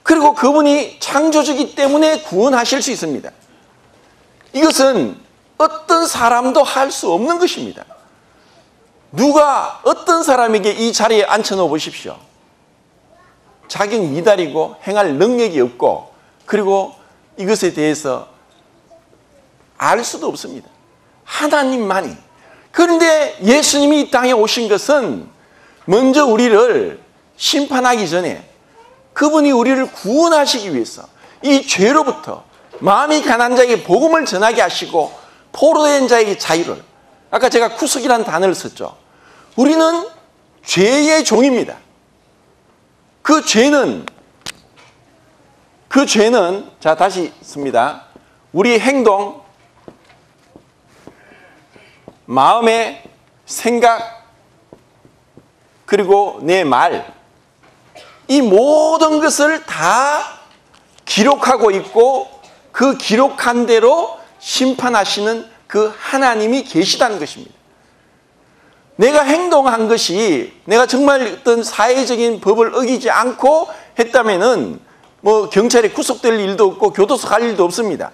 그리고 그분이 창조주이기 때문에 구원하실 수 있습니다. 이것은 어떤 사람도 할 수 없는 것입니다. 누가 어떤 사람에게 이 자리에 앉혀놓아 보십시오. 자기는 미달이고 행할 능력이 없고, 그리고 이것에 대해서 알 수도 없습니다. 하나님만이. 그런데 예수님이 이 땅에 오신 것은 먼저 우리를 심판하기 전에 그분이 우리를 구원하시기 위해서 이 죄로부터 마음이 가난한 자에게 복음을 전하게 하시고 포로된 자에게 자유를, 아까 제가 구속이라는 단어를 썼죠. 우리는 죄의 종입니다. 그 죄는 자, 다시 씁니다. 우리 행동, 마음의 생각, 그리고 내 말, 이 모든 것을 다 기록하고 있고, 그 기록한 대로 심판하시는 그 하나님이 계시다는 것입니다. 내가 행동한 것이, 내가 정말 어떤 사회적인 법을 어기지 않고 했다면은 뭐 경찰에 구속될 일도 없고 교도소 갈 일도 없습니다.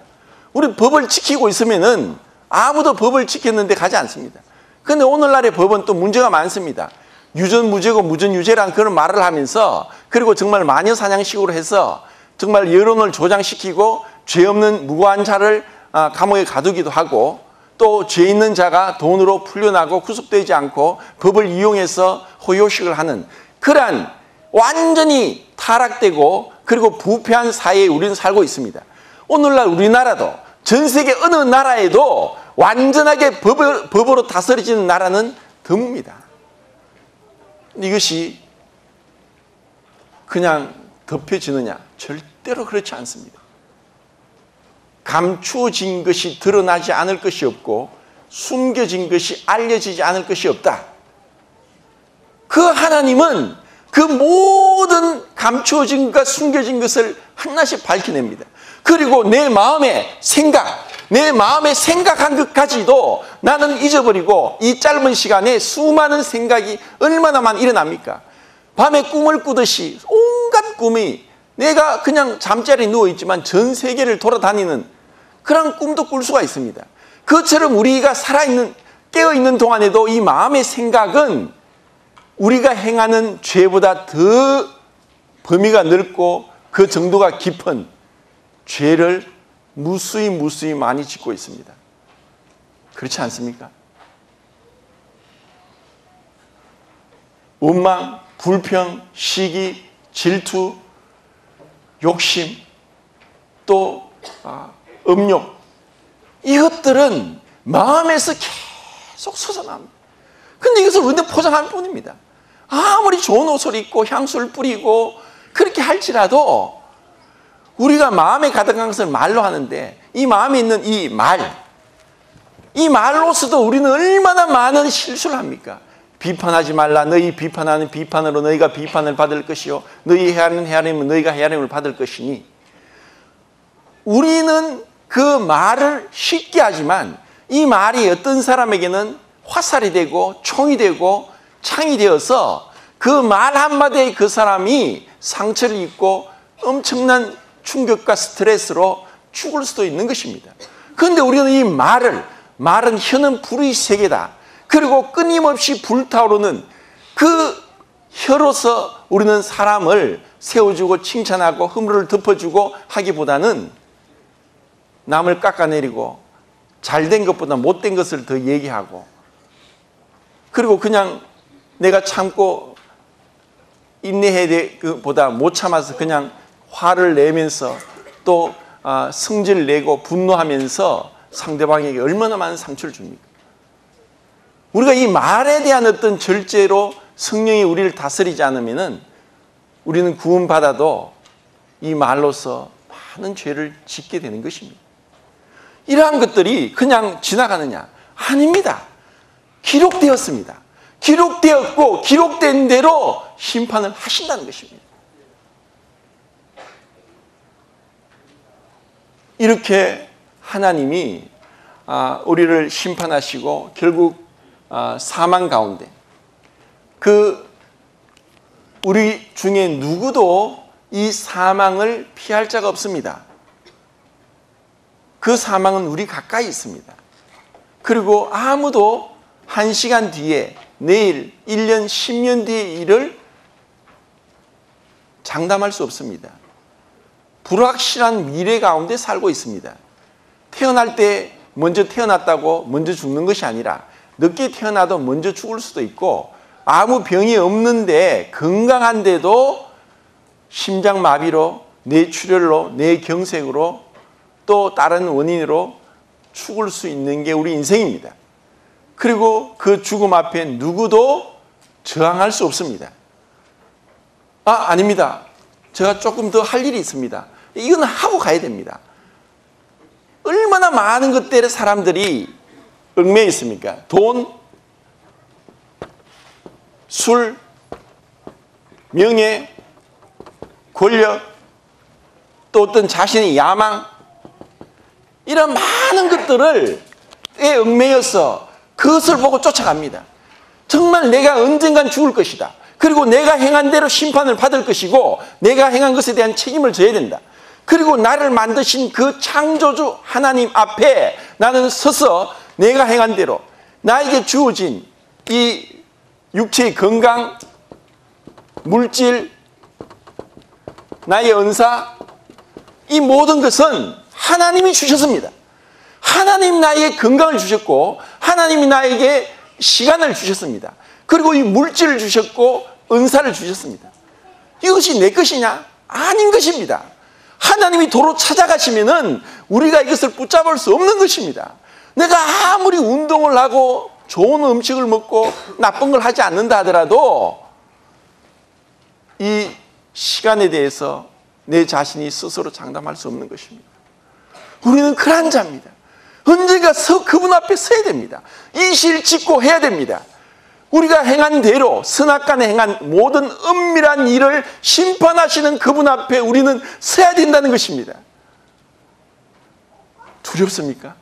우리 법을 지키고 있으면은 아무도 법을 지켰는데 가지 않습니다. 그런데 오늘날의 법은 또 문제가 많습니다. 유전무죄고 무전유죄라는 그런 말을 하면서 그리고 정말 마녀사냥식으로 해서 정말 여론을 조장시키고 죄 없는 무고한 자를 감옥에 가두기도 하고 또 죄 있는 자가 돈으로 풀려나고 구속되지 않고 법을 이용해서 호요식을 하는 그러한 완전히 타락되고 그리고 부패한 사회에 우리는 살고 있습니다. 오늘날 우리나라도 전 세계 어느 나라에도 완전하게 법으로 다스려지는 나라는 드뭅니다. 이것이 그냥 덮여지느냐? 절대로 그렇지 않습니다. 감추어진 것이 드러나지 않을 것이 없고 숨겨진 것이 알려지지 않을 것이 없다. 그 하나님은 그 모든 감추어진 것과 숨겨진 것을 하나씩 밝혀냅니다. 그리고 내 마음의 생각한 것까지도 나는 잊어버리고 이 짧은 시간에 수많은 생각이 얼마나 많이 일어납니까? 밤에 꿈을 꾸듯이 온갖 꿈이 내가 그냥 잠자리에 누워있지만 전 세계를 돌아다니는 그런 꿈도 꿀 수가 있습니다. 그처럼 우리가 살아있는, 깨어있는 동안에도 이 마음의 생각은 우리가 행하는 죄보다 더 범위가 넓고 그 정도가 깊은 죄를 무수히 많이 짓고 있습니다. 그렇지 않습니까? 원망, 불평, 시기, 질투, 욕심, 또 음욕, 이것들은 마음에서 계속 솟아납니다. 근데 이것을 우리는 포장할 뿐입니다. 아무리 좋은 옷을 입고 향수를 뿌리고 그렇게 할지라도 우리가 마음에 가득한 것을 말로 하는데 이 마음에 있는 이 말로서도 우리는 얼마나 많은 실수를 합니까? 비판하지 말라. 너희 비판하는 비판으로 너희가 비판을 받을 것이요 너희 헤아리는 헤아림은 너희가 헤아림을 받을 것이니, 우리는 그 말을 쉽게 하지만 이 말이 어떤 사람에게는 화살이 되고 총이 되고 창이 되어서 그 말 한마디에 그 사람이 상처를 입고 엄청난 충격과 스트레스로 죽을 수도 있는 것입니다. 그런데 우리는 이 말은 혀는 불의 세계다. 그리고 끊임없이 불타오르는 그 혀로서 우리는 사람을 세워주고 칭찬하고 허물을 덮어주고 하기보다는 남을 깎아내리고 잘된 것보다 못된 것을 더 얘기하고, 그리고 그냥 내가 참고 인내해야 될 것보다 못 참아서 그냥 화를 내면서 또 성질을 내고 분노하면서 상대방에게 얼마나 많은 상처를 줍니까? 우리가 이 말에 대한 어떤 절제로 성령이 우리를 다스리지 않으면은 우리는 구원받아도 이 말로서 많은 죄를 짓게 되는 것입니다. 이러한 것들이 그냥 지나가느냐? 아닙니다. 기록되었습니다. 기록되었고 기록된 대로 심판을 하신다는 것입니다. 이렇게 하나님이 우리를 심판하시고 결국 사망 가운데 우리 중에 누구도 이 사망을 피할 자가 없습니다. 그 사망은 우리 가까이 있습니다. 그리고 아무도 1시간 뒤에, 내일, 1년, 10년 뒤의 일을 장담할 수 없습니다. 불확실한 미래 가운데 살고 있습니다. 태어날 때 먼저 태어났다고 먼저 죽는 것이 아니라 늦게 태어나도 먼저 죽을 수도 있고, 아무 병이 없는데 건강한데도 심장마비로, 뇌출혈로, 뇌경색으로 또 다른 원인으로 죽을 수 있는 게 우리 인생입니다. 그리고 그 죽음 앞에 누구도 저항할 수 없습니다. 아닙니다. 제가 조금 더 할 일이 있습니다. 이건 하고 가야 됩니다. 얼마나 많은 것들에 사람들이 얽매여 있습니까? 돈, 술, 명예, 권력, 또 어떤 자신의 야망, 이런 많은 것들을 얽매여서 그것을 보고 쫓아갑니다. 정말 내가 언젠간 죽을 것이다. 그리고 내가 행한 대로 심판을 받을 것이고 내가 행한 것에 대한 책임을 져야 된다. 그리고 나를 만드신 그 창조주 하나님 앞에 나는 서서 내가 행한 대로 나에게 주어진 이 육체의 건강, 물질, 나의 은사, 이 모든 것은 하나님이 주셨습니다. 하나님 나에게 건강을 주셨고 하나님이 나에게 시간을 주셨습니다. 그리고 이 물질을 주셨고 은사를 주셨습니다. 이것이 내 것이냐? 아닌 것입니다. 하나님이 도로 찾아가시면은 우리가 이것을 붙잡을 수 없는 것입니다. 내가 아무리 운동을 하고 좋은 음식을 먹고 나쁜 걸 하지 않는다 하더라도 이 시간에 대해서 내 자신이 스스로 장담할 수 없는 것입니다. 우리는 그러한 자입니다. 언젠가 그분 앞에 서야 됩니다. 이 실 짓고 해야 됩니다. 우리가 행한 대로 선악간에 행한 모든 은밀한 일을 심판하시는 그분 앞에 우리는 서야 된다는 것입니다. 두렵습니까?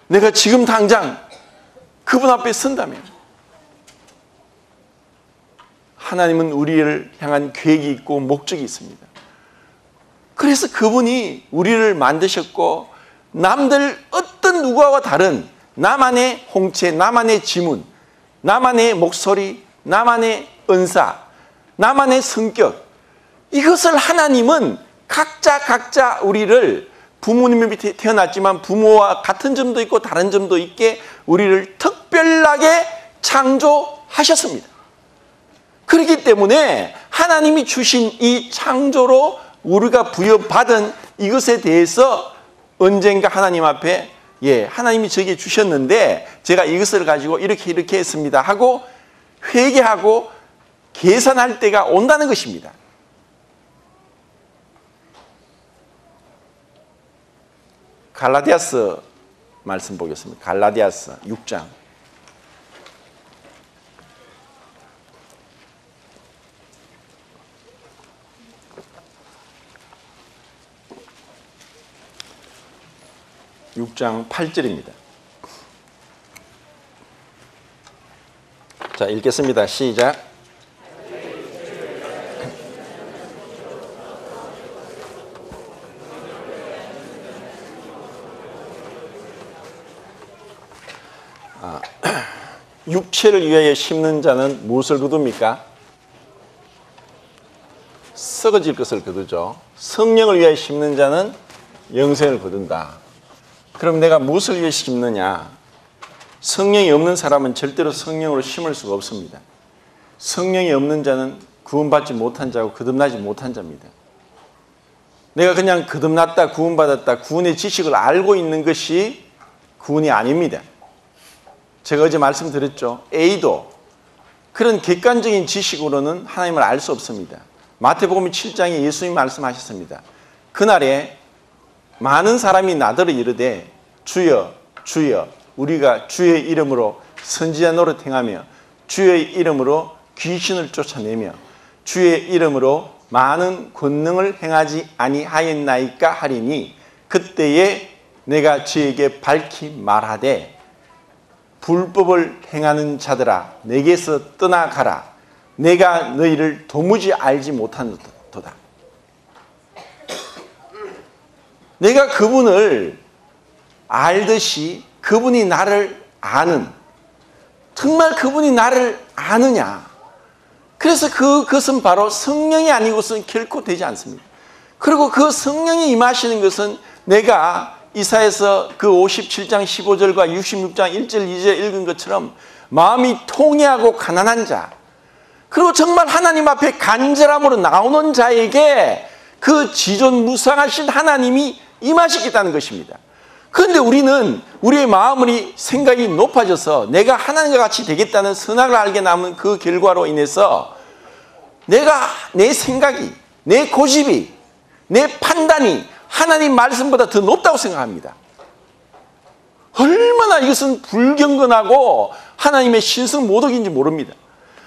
내가 지금 당장 그분 앞에 선다면 하나님은 우리를 향한 계획이 있고 목적이 있습니다. 그래서 그분이 우리를 만드셨고 남들 어떤 누구와 다른 나만의 홍채, 나만의 지문, 나만의 목소리, 나만의 은사, 나만의 성격, 이것을 하나님은 각자 우리를 부모님 밑에 태어났지만 부모와 같은 점도 있고 다른 점도 있게 우리를 특별하게 창조하셨습니다. 그렇기 때문에 하나님이 주신 이 창조로 우리가 부여받은 이것에 대해서 언젠가 하나님 앞에 하나님이 저에게 주셨는데 제가 이것을 가지고 이렇게 했습니다 하고 회개하고 계산할 때가 온다는 것입니다. 갈라디아서 말씀 보겠습니다. 갈라디아서 6장 6장 8절입니다. 자, 읽겠습니다. 시작. 육체를 위하여 심는 자는 무엇을 거둡니까? 썩어질 것을 거두죠. 성령을 위하여 심는 자는 영생을 거둔다. 그럼 내가 무엇을 위해 심느냐? 성령이 없는 사람은 절대로 성령으로 심을 수가 없습니다. 성령이 없는 자는 구원받지 못한 자고 거듭나지 못한 자입니다. 내가 그냥 거듭났다, 구원받았다, 구원의 지식을 알고 있는 것이 구원이 아닙니다. 제가 어제 말씀드렸죠. A도 그런 객관적인 지식으로는 하나님을 알 수 없습니다. 마태복음 7장에 예수님이 말씀하셨습니다. 그날에 많은 사람이 나더러 이르되 주여 주여 우리가 주의 이름으로 선지자 노릇 행하며 주의 이름으로 귀신을 쫓아내며 주의 이름으로 많은 권능을 행하지 아니하였나이까 하리니 그때에 내가 저에게 밝히 말하되 불법을 행하는 자들아 내게서 떠나가라. 내가 너희를 도무지 알지 못하노도다. 내가 그분을 알듯이 그분이 나를 아는, 정말 그분이 나를 아느냐. 그래서 그것은 바로 성령이 아니고서는 결코 되지 않습니다. 그리고 그 성령이 임하시는 것은 내가 이사야서 그 57장 15절과 66장 1절 2절 읽은 것처럼 마음이 통회하고 가난한 자, 그리고 정말 하나님 앞에 간절함으로 나오는 자에게 그 지존무상하신 하나님이 임하시겠다는 것입니다. 그런데 우리는 우리의 마음이 생각이 높아져서 내가 하나님과 같이 되겠다는 선악을 알게 남은 그 결과로 인해서 내가 내 생각이, 내 고집이, 내 판단이 하나님 말씀보다 더 높다고 생각합니다. 얼마나 이것은 불경건하고 하나님의 신성모독인지 모릅니다.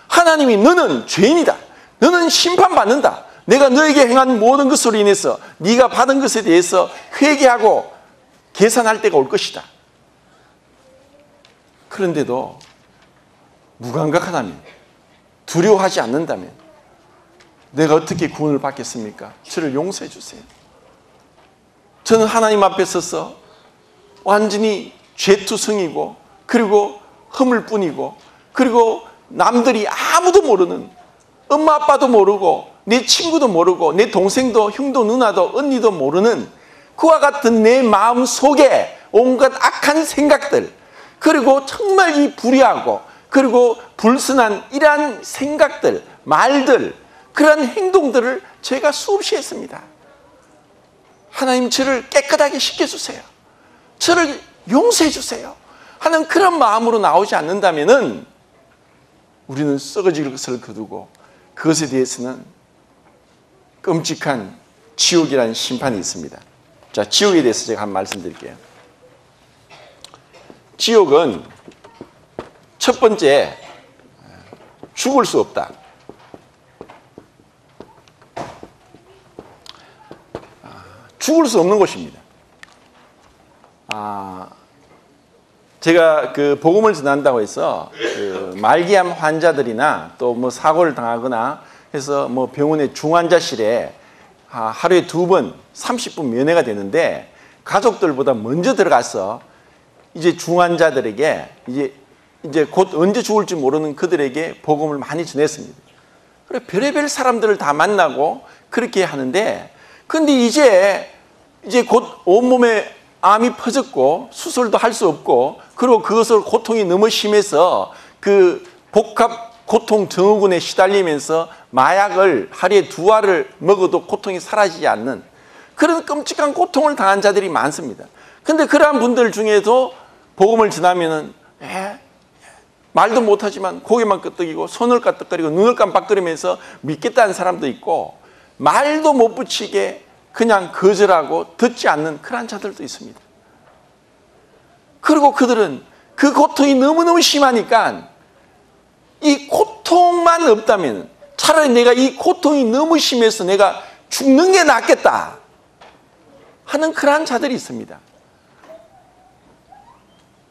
하나님이 너는 죄인이다. 너는 심판받는다. 내가 너에게 행한 모든 것으로 인해서 네가 받은 것에 대해서 회개하고 계산할 때가 올 것이다. 그런데도 무감각하다면, 두려워하지 않는다면 내가 어떻게 구원을 받겠습니까? 저를 용서해 주세요. 저는 하나님 앞에 서서 완전히 죄투성이고 그리고 허물뿐이고 그리고 남들이 아무도 모르는, 엄마 아빠도 모르고 내 친구도 모르고 내 동생도 형도 누나도 언니도 모르는 그와 같은 내 마음 속에 온갖 악한 생각들, 그리고 정말 이 불의하고 그리고 불순한 이러한 생각들, 말들, 그러한 행동들을 제가 수없이 했습니다. 하나님, 저를 깨끗하게 씻겨주세요. 저를 용서해 주세요 하는 그런 마음으로 나오지 않는다면 우리는 썩어질 것을 거두고 그것에 대해서는 끔찍한 지옥이라는 심판이 있습니다. 자, 지옥에 대해서 제가 한 말씀 드릴게요. 지옥은 첫 번째, 죽을 수 없다. 죽을 수 없는 곳입니다. 제가 그 복음을 전한다고 해서 그 말기암 환자들이나 또 뭐 사고를 당하거나 해서 뭐 병원의 중환자실에 하루에 2번 30분 면회가 되는데 가족들보다 먼저 들어가서 이제 중환자들에게 이제 곧 언제 죽을지 모르는 그들에게 복음을 많이 전했습니다. 그래 별의별 사람들을 다 만나고 그렇게 하는데, 근데 이제 곧 온몸에 암이 퍼졌고 수술도 할 수 없고, 그리고 그것을 고통이 너무 심해서 그 복합 고통 증후군에 시달리면서 마약을 하루에 2알을 먹어도 고통이 사라지지 않는 그런 끔찍한 고통을 당한 자들이 많습니다. 근데 그러한 분들 중에도 복음을 전하면은 말도 못하지만 고개만 끄덕이고 손을 까딱거리고 눈을 깜빡거리면서 믿겠다는 사람도 있고, 말도 못 붙이게 그냥 거절하고 듣지 않는 그런 자들도 있습니다. 그리고 그들은 그 고통이 너무너무 심하니까 이 고통만 없다면, 차라리 내가 이 고통이 너무 심해서 내가 죽는 게 낫겠다 하는 그러한 자들이 있습니다.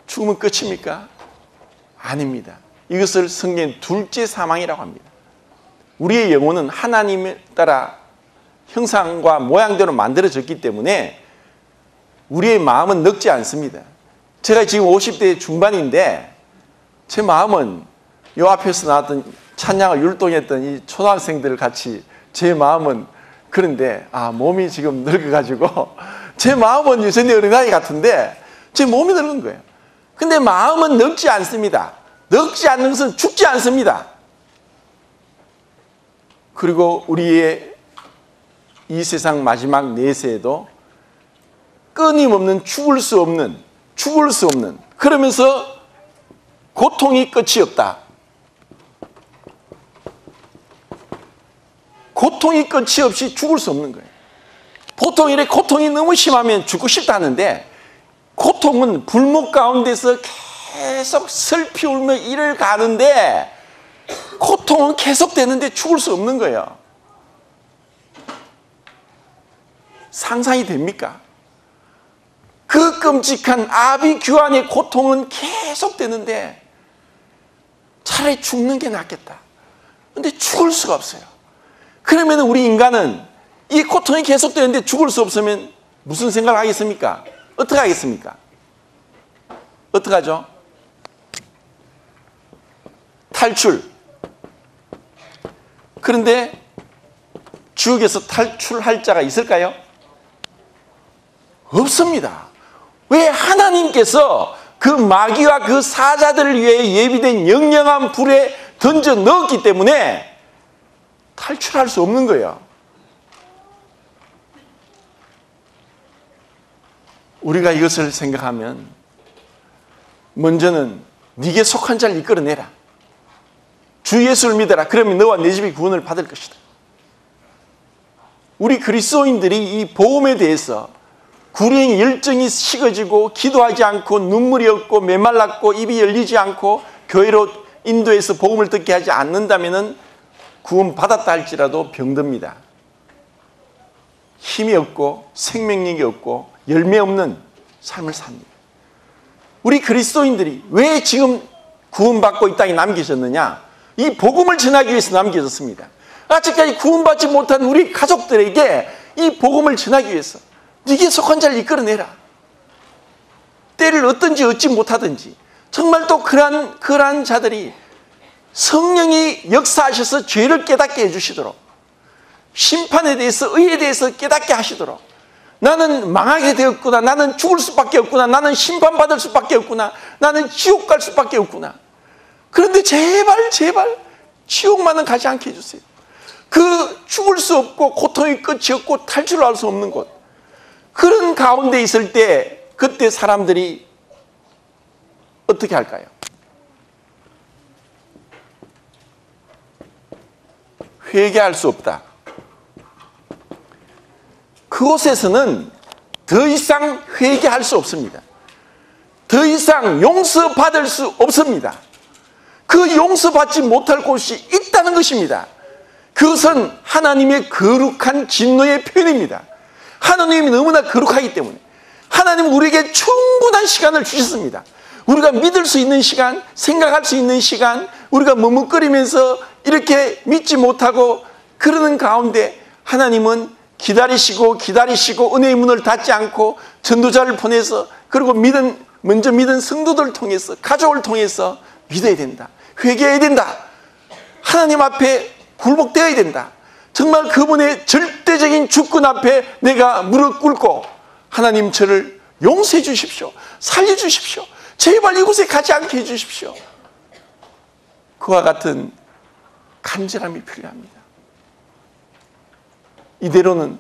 죽으면 끝입니까? 아닙니다. 이것을 성경은 둘째 사망이라고 합니다. 우리의 영혼은 하나님에 따라 형상과 모양대로 만들어졌기 때문에 우리의 마음은 늙지 않습니다. 제가 지금 50대 중반인데 제 마음은 요 앞에서 나왔던 찬양을 율동했던 이 초등학생들 같이 제 마음은 그런데 몸이 지금 늙어가지고 제 마음은 여전히 어린아이 같은데 제 몸이 늙은 거예요. 근데 마음은 늙지 않습니다. 늙지 않는 것은 죽지 않습니다. 그리고 우리의 이 세상 마지막 내세에도 끊임없는 죽을 수 없는 그러면서 고통이 끝이 없다. 고통이 끝이 없이 죽을 수 없는 거예요. 보통 이렇게 고통이 너무 심하면 죽고 싶다는데 고통은 불목 가운데서 계속 슬피 울며 이를 가는데 고통은 계속되는데 죽을 수 없는 거예요. 상상이 됩니까? 그 끔찍한 아비규환의 고통은 계속되는데 차라리 죽는 게 낫겠다. 근데 죽을 수가 없어요. 그러면 우리 인간은 이 고통이 계속되는데 죽을 수 없으면 무슨 생각을 하겠습니까? 어떻게 하겠습니까? 어떻게 하죠? 탈출. 그런데 지옥에서 탈출할 자가 있을까요? 없습니다. 왜? 하나님께서 그 마귀와 그 사자들을 위해 예비된 영영한 불에 던져 넣었기 때문에 탈출할 수 없는 거예요. 우리가 이것을 생각하면 먼저는 네게 속한 자를 이끌어내라. 주 예수를 믿어라. 그러면 너와 내 집이 구원을 받을 것이다. 우리 그리스도인들이 이 복음에 대해서 구령의 열정이 식어지고 기도하지 않고 눈물이 없고 메말랐고 입이 열리지 않고 교회로 인도해서 복음을 듣게 하지 않는다면 구원 받았다 할지라도 병듭니다. 힘이 없고 생명력이 없고 열매 없는 삶을 삽니다. 우리 그리스도인들이 왜 지금 구원받고 이 땅에 남겨졌느냐? 이 복음을 전하기 위해서 남겨졌습니다. 아직까지 구원받지 못한 우리 가족들에게 이 복음을 전하기 위해서 네게 속한 자를 이끌어내라. 때를 얻든지 얻지 못하든지 정말 또 그러한 자들이 성령이 역사하셔서 죄를 깨닫게 해주시도록, 심판에 대해서, 의에 대해서 깨닫게 하시도록, 나는 망하게 되었구나, 나는 죽을 수밖에 없구나, 나는 심판받을 수밖에 없구나, 나는 지옥 갈 수밖에 없구나. 그런데 제발 지옥만은 가지 않게 해주세요. 그 죽을 수 없고 고통의 끝이 없고 탈출할 수 없는 곳, 그런 가운데 있을 때 그때 사람들이 어떻게 할까요? 회개할 수 없다. 그곳에서는 더 이상 회개할 수 없습니다. 더 이상 용서받을 수 없습니다. 그 용서받지 못할 곳이 있다는 것입니다. 그것은 하나님의 거룩한 진노의 표현입니다. 하나님이 너무나 거룩하기 때문에 하나님은 우리에게 충분한 시간을 주셨습니다. 우리가 믿을 수 있는 시간, 생각할 수 있는 시간, 우리가 머뭇거리면서 이렇게 믿지 못하고 그러는 가운데 하나님은 기다리시고 은혜의 문을 닫지 않고 전도자를 보내서, 그리고 먼저 믿은 성도들을 통해서, 가족을 통해서 믿어야 된다, 회개해야 된다, 하나님 앞에 굴복되어야 된다. 정말 그분의 절대적인 주권 앞에 내가 무릎 꿇고, 하나님 저를 용서해 주십시오, 살려주십시오, 제발 이곳에 가지 않게 해주십시오. 그와 같은 간절함이 필요합니다. 이대로는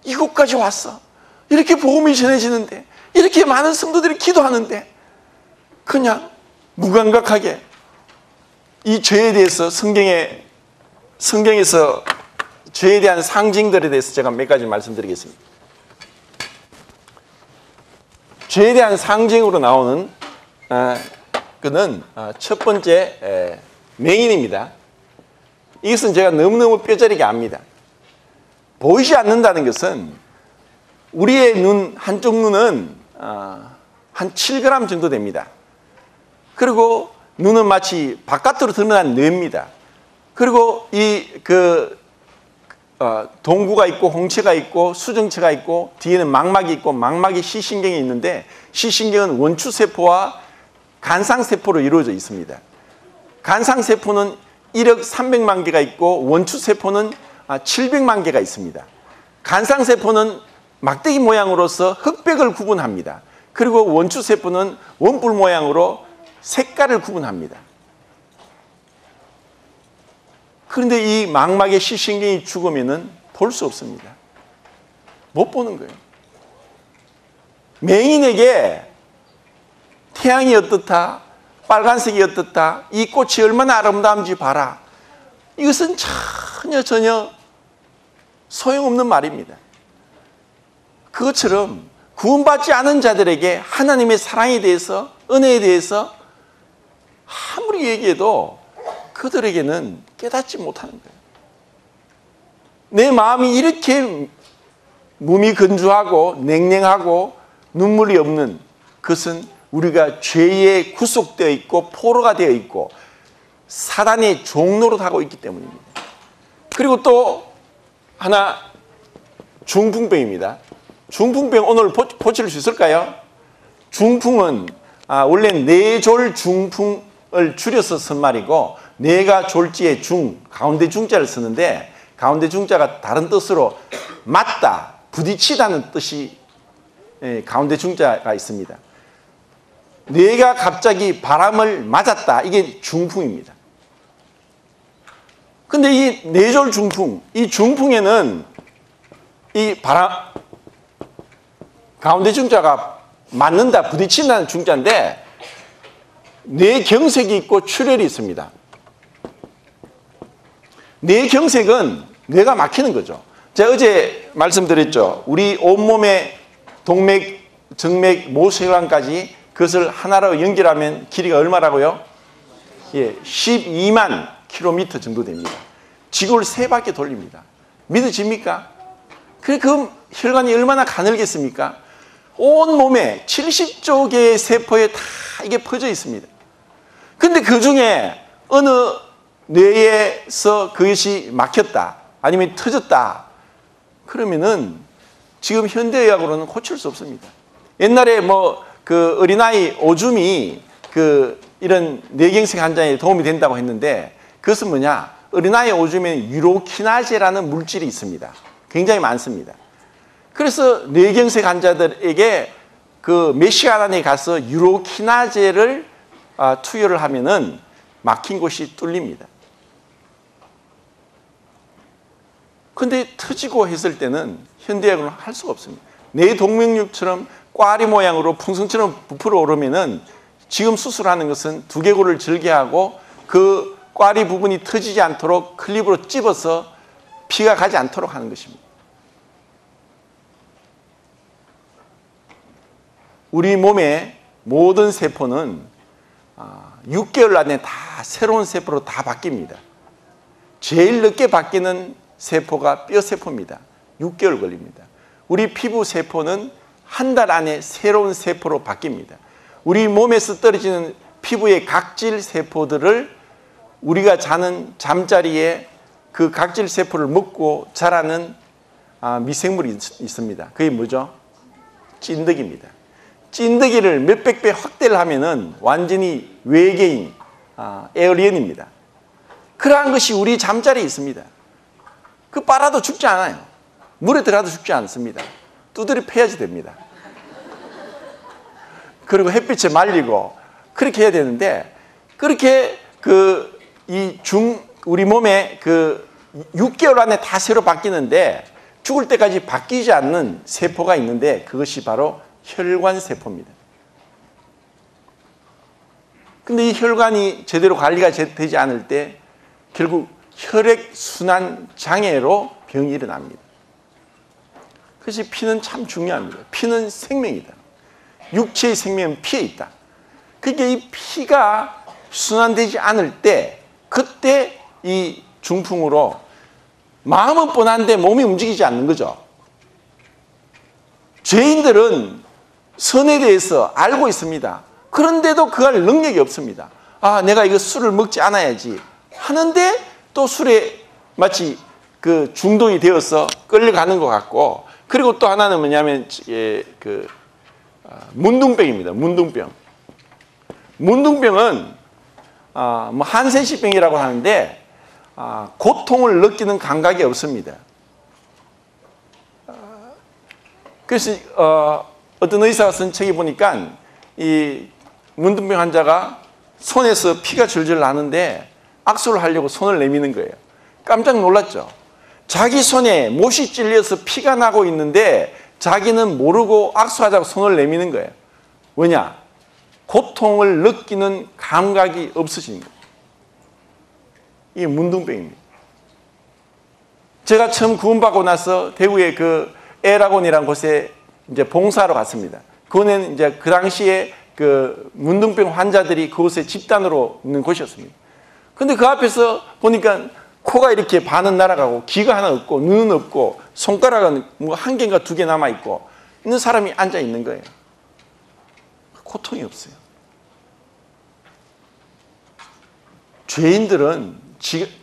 이곳까지 왔어, 이렇게 복음이 전해지는데, 이렇게 많은 성도들이 기도하는데 그냥 무감각하게 이 죄에 대해서, 성경에서 죄에 대한 상징들에 대해서 제가 몇 가지 말씀드리겠습니다. 죄에 대한 상징으로 나오는 그는 첫 번째 맹인입니다. 이것은 제가 너무너무 뼈저리게 압니다. 보이지 않는다는 것은, 우리의 눈, 한쪽 눈은 한 7g 정도 됩니다. 그리고 눈은 마치 바깥으로 드러난 뇌입니다. 그리고 동구가 있고 홍채가 있고 수정체가 있고 뒤에는 망막이 있고, 망막에 시신경이 있는데, 시신경은 원추세포와 간상세포로 이루어져 있습니다. 간상세포는 1억 300만 개가 있고 원추세포는 700만 개가 있습니다. 간상세포는 막대기 모양으로서 흑백을 구분합니다. 그리고 원추세포는 원뿔 모양으로 색깔을 구분합니다. 그런데 이 망막의 시신경이 죽으면 볼 수 없습니다. 못 보는 거예요. 맹인에게 태양이 어떻다, 빨간색이 어떻다, 이 꽃이 얼마나 아름다운지 봐라, 이것은 전혀 소용없는 말입니다. 그것처럼 구원받지 않은 자들에게 하나님의 사랑에 대해서, 은혜에 대해서 아무리 얘기해도 그들에게는 깨닫지 못하는 거예요. 내 마음이 이렇게 무미건조하고 냉랭하고 눈물이 없는 것은 우리가 죄에 구속되어 있고 포로가 되어 있고 사단의 종노릇하고 있기 때문입니다. 그리고 또 하나, 중풍병입니다. 중풍병 오늘 고칠 수 있을까요? 중풍은 원래 뇌졸 중풍을 줄여서 쓴 말이고, 뇌가 졸지에 중, 가운데 중자를 쓰는데, 가운데 중자가 다른 뜻으로 맞다, 부딪히다는 뜻이 가운데 중자가 있습니다. 뇌가 갑자기 바람을 맞았다, 이게 중풍입니다. 근데 이 뇌졸 중풍, 이 중풍에는 이 바람, 가운데 중자가 맞는다, 부딪힌다는 중자인데, 뇌경색이 있고 출혈이 있습니다. 뇌경색은 뇌가 막히는 거죠. 제가 어제 말씀드렸죠. 우리 온몸의 동맥, 정맥, 모세혈관까지 그것을 하나로 연결하면 길이가 얼마라고요? 12만 킬로미터 정도 됩니다. 지구를 3바퀴 돌립니다. 믿어집니까? 그 혈관이 얼마나 가늘겠습니까? 온 몸에 70조 개의 세포에 다 이게 퍼져 있습니다. 근데 그 중에 어느 뇌에서 그것이 막혔다, 아니면 터졌다, 그러면은 지금 현대의학으로는 고칠 수 없습니다. 옛날에 그 어린아이 오줌이 이런 뇌경색 환자에 도움이 된다고 했는데 그것은 뭐냐? 어린아이 오줌에 유로키나제라는 물질이 있습니다. 굉장히 많습니다. 그래서 뇌경색 환자들에게 그 몇 시간 안에 가서 유로키나제를 투여를 하면은 막힌 곳이 뚫립니다. 근데 터지고 했을 때는 현대약으로는 할 수가 없습니다. 뇌동맥류처럼 꽈리 모양으로 풍선처럼 부풀어 오르면은 지금 수술하는 것은 두개골을 절개하고 그 꽈리 부분이 터지지 않도록 클립으로 찝어서 피가 가지 않도록 하는 것입니다. 우리 몸의 모든 세포는 6개월 안에 다 새로운 세포로 다 바뀝니다. 제일 늦게 바뀌는 세포가 뼈세포입니다. 6개월 걸립니다. 우리 피부 세포는 한 달 안에 새로운 세포로 바뀝니다. 우리 몸에서 떨어지는 피부의 각질 세포들을 우리가 자는 잠자리에 그 각질 세포를 먹고 자라는 미생물이 있습니다. 그게 뭐죠? 찐득입니다. 찐득이를 몇백 배 확대를 하면은 완전히 외계인, 에어리언입니다. 그러한 것이 우리 잠자리에 있습니다. 그 빨아도 죽지 않아요. 물에 들어가도 죽지 않습니다. 두드려 패야지 됩니다. 그리고 햇빛에 말리고 그렇게 해야 되는데 그렇게 우리 몸에 6개월 안에 다 새로 바뀌는데 죽을 때까지 바뀌지 않는 세포가 있는데 그것이 바로 혈관세포입니다. 근데 이 혈관이 제대로 관리가 되지 않을 때 결국 혈액순환 장애로 병이 일어납니다. 그래서 피는 참 중요합니다. 피는 생명이다. 육체의 생명은 피에 있다. 그러니까 이 피가 순환되지 않을 때 그때 이 중풍으로 마음은 뻔한데 몸이 움직이지 않는 거죠. 죄인들은 선에 대해서 알고 있습니다. 그런데도 그할 능력이 없습니다. 내가 이거 술을 먹지 않아야지 하는데 또 술에 마치 중독이 되어서 끌려가는 것 같고 그리고 또 하나는 뭐냐면 문둥병입니다. 문둥병. 문둥병은 한센시병이라고 하는데 고통을 느끼는 감각이 없습니다. 그래서 어떤 의사가 쓴 책에 보니까 이 문둥병 환자가 손에서 피가 줄줄 나는데 악수를 하려고 손을 내미는 거예요. 깜짝 놀랐죠. 자기 손에 못이 찔려서 피가 나고 있는데 자기는 모르고 악수하자고 손을 내미는 거예요. 왜냐? 고통을 느끼는 감각이 없으신 거예요. 이게 문둥병입니다. 제가 처음 구원받고 나서 대구의 에라곤이라는 곳에 이제 봉사하러 갔습니다. 그거는 이제 그 당시에 문둥병 환자들이 그곳에 집단으로 있는 곳이었습니다. 근데 그 앞에서 보니까 코가 이렇게 반은 날아가고 귀가 하나 없고 눈은 없고 손가락은 뭐 한 개인가 두 개 남아 있고 있는 사람이 앉아 있는 거예요. 고통이 없어요. 죄인들은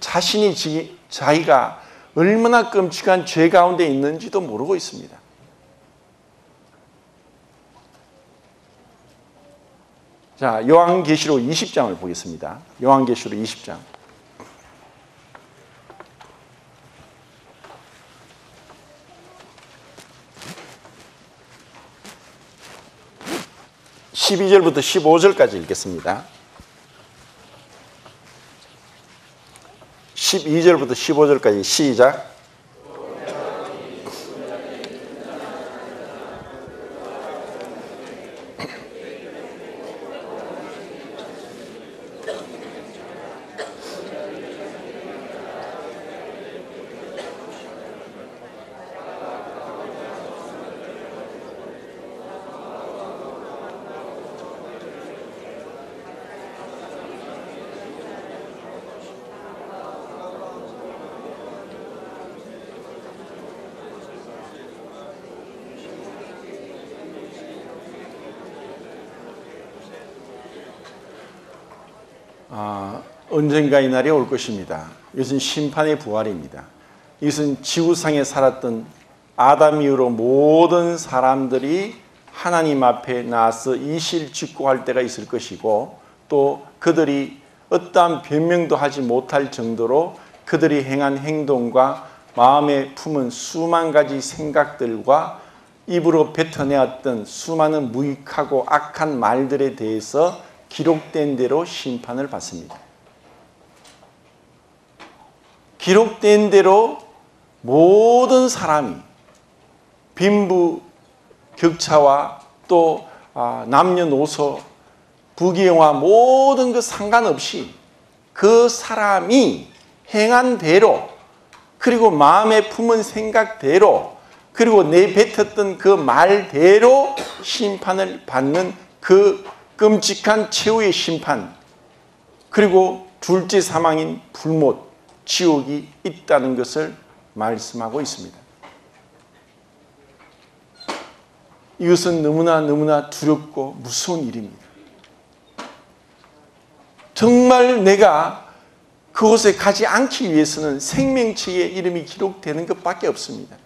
자신이 자기가 얼마나 끔찍한 죄 가운데 있는지도 모르고 있습니다. 자, 요한계시록 20장을 보겠습니다. 요한계시록 20장. 12절부터 15절까지 읽겠습니다. 12절부터 15절까지 시작. 언젠가 이 날이 올 것입니다. 이것은 심판의 부활입니다. 이것은 지구상에 살았던 아담 이후로 모든 사람들이 하나님 앞에 나와서 이실 직고할 때가 있을 것이고 또 그들이 어떠한 변명도 하지 못할 정도로 그들이 행한 행동과 마음에 품은 수만 가지 생각들과 입으로 뱉어내었던 수많은 무익하고 악한 말들에 대해서 기록된 대로 심판을 받습니다. 기록된 대로 모든 사람이 빈부격차와 또 남녀노소, 부귀영화 모든 것 상관없이 그 사람이 행한 대로 그리고 마음에 품은 생각대로 그리고 내뱉었던 그 말대로 심판을 받는 그 끔찍한 최후의 심판, 그리고 둘째 사망인 불못, 지옥이 있다는 것을 말씀하고 있습니다. 이것은 너무나 두렵고 무서운 일입니다. 정말 내가 그곳에 가지 않기 위해서는 생명책의 이름이 기록되는 것밖에 없습니다.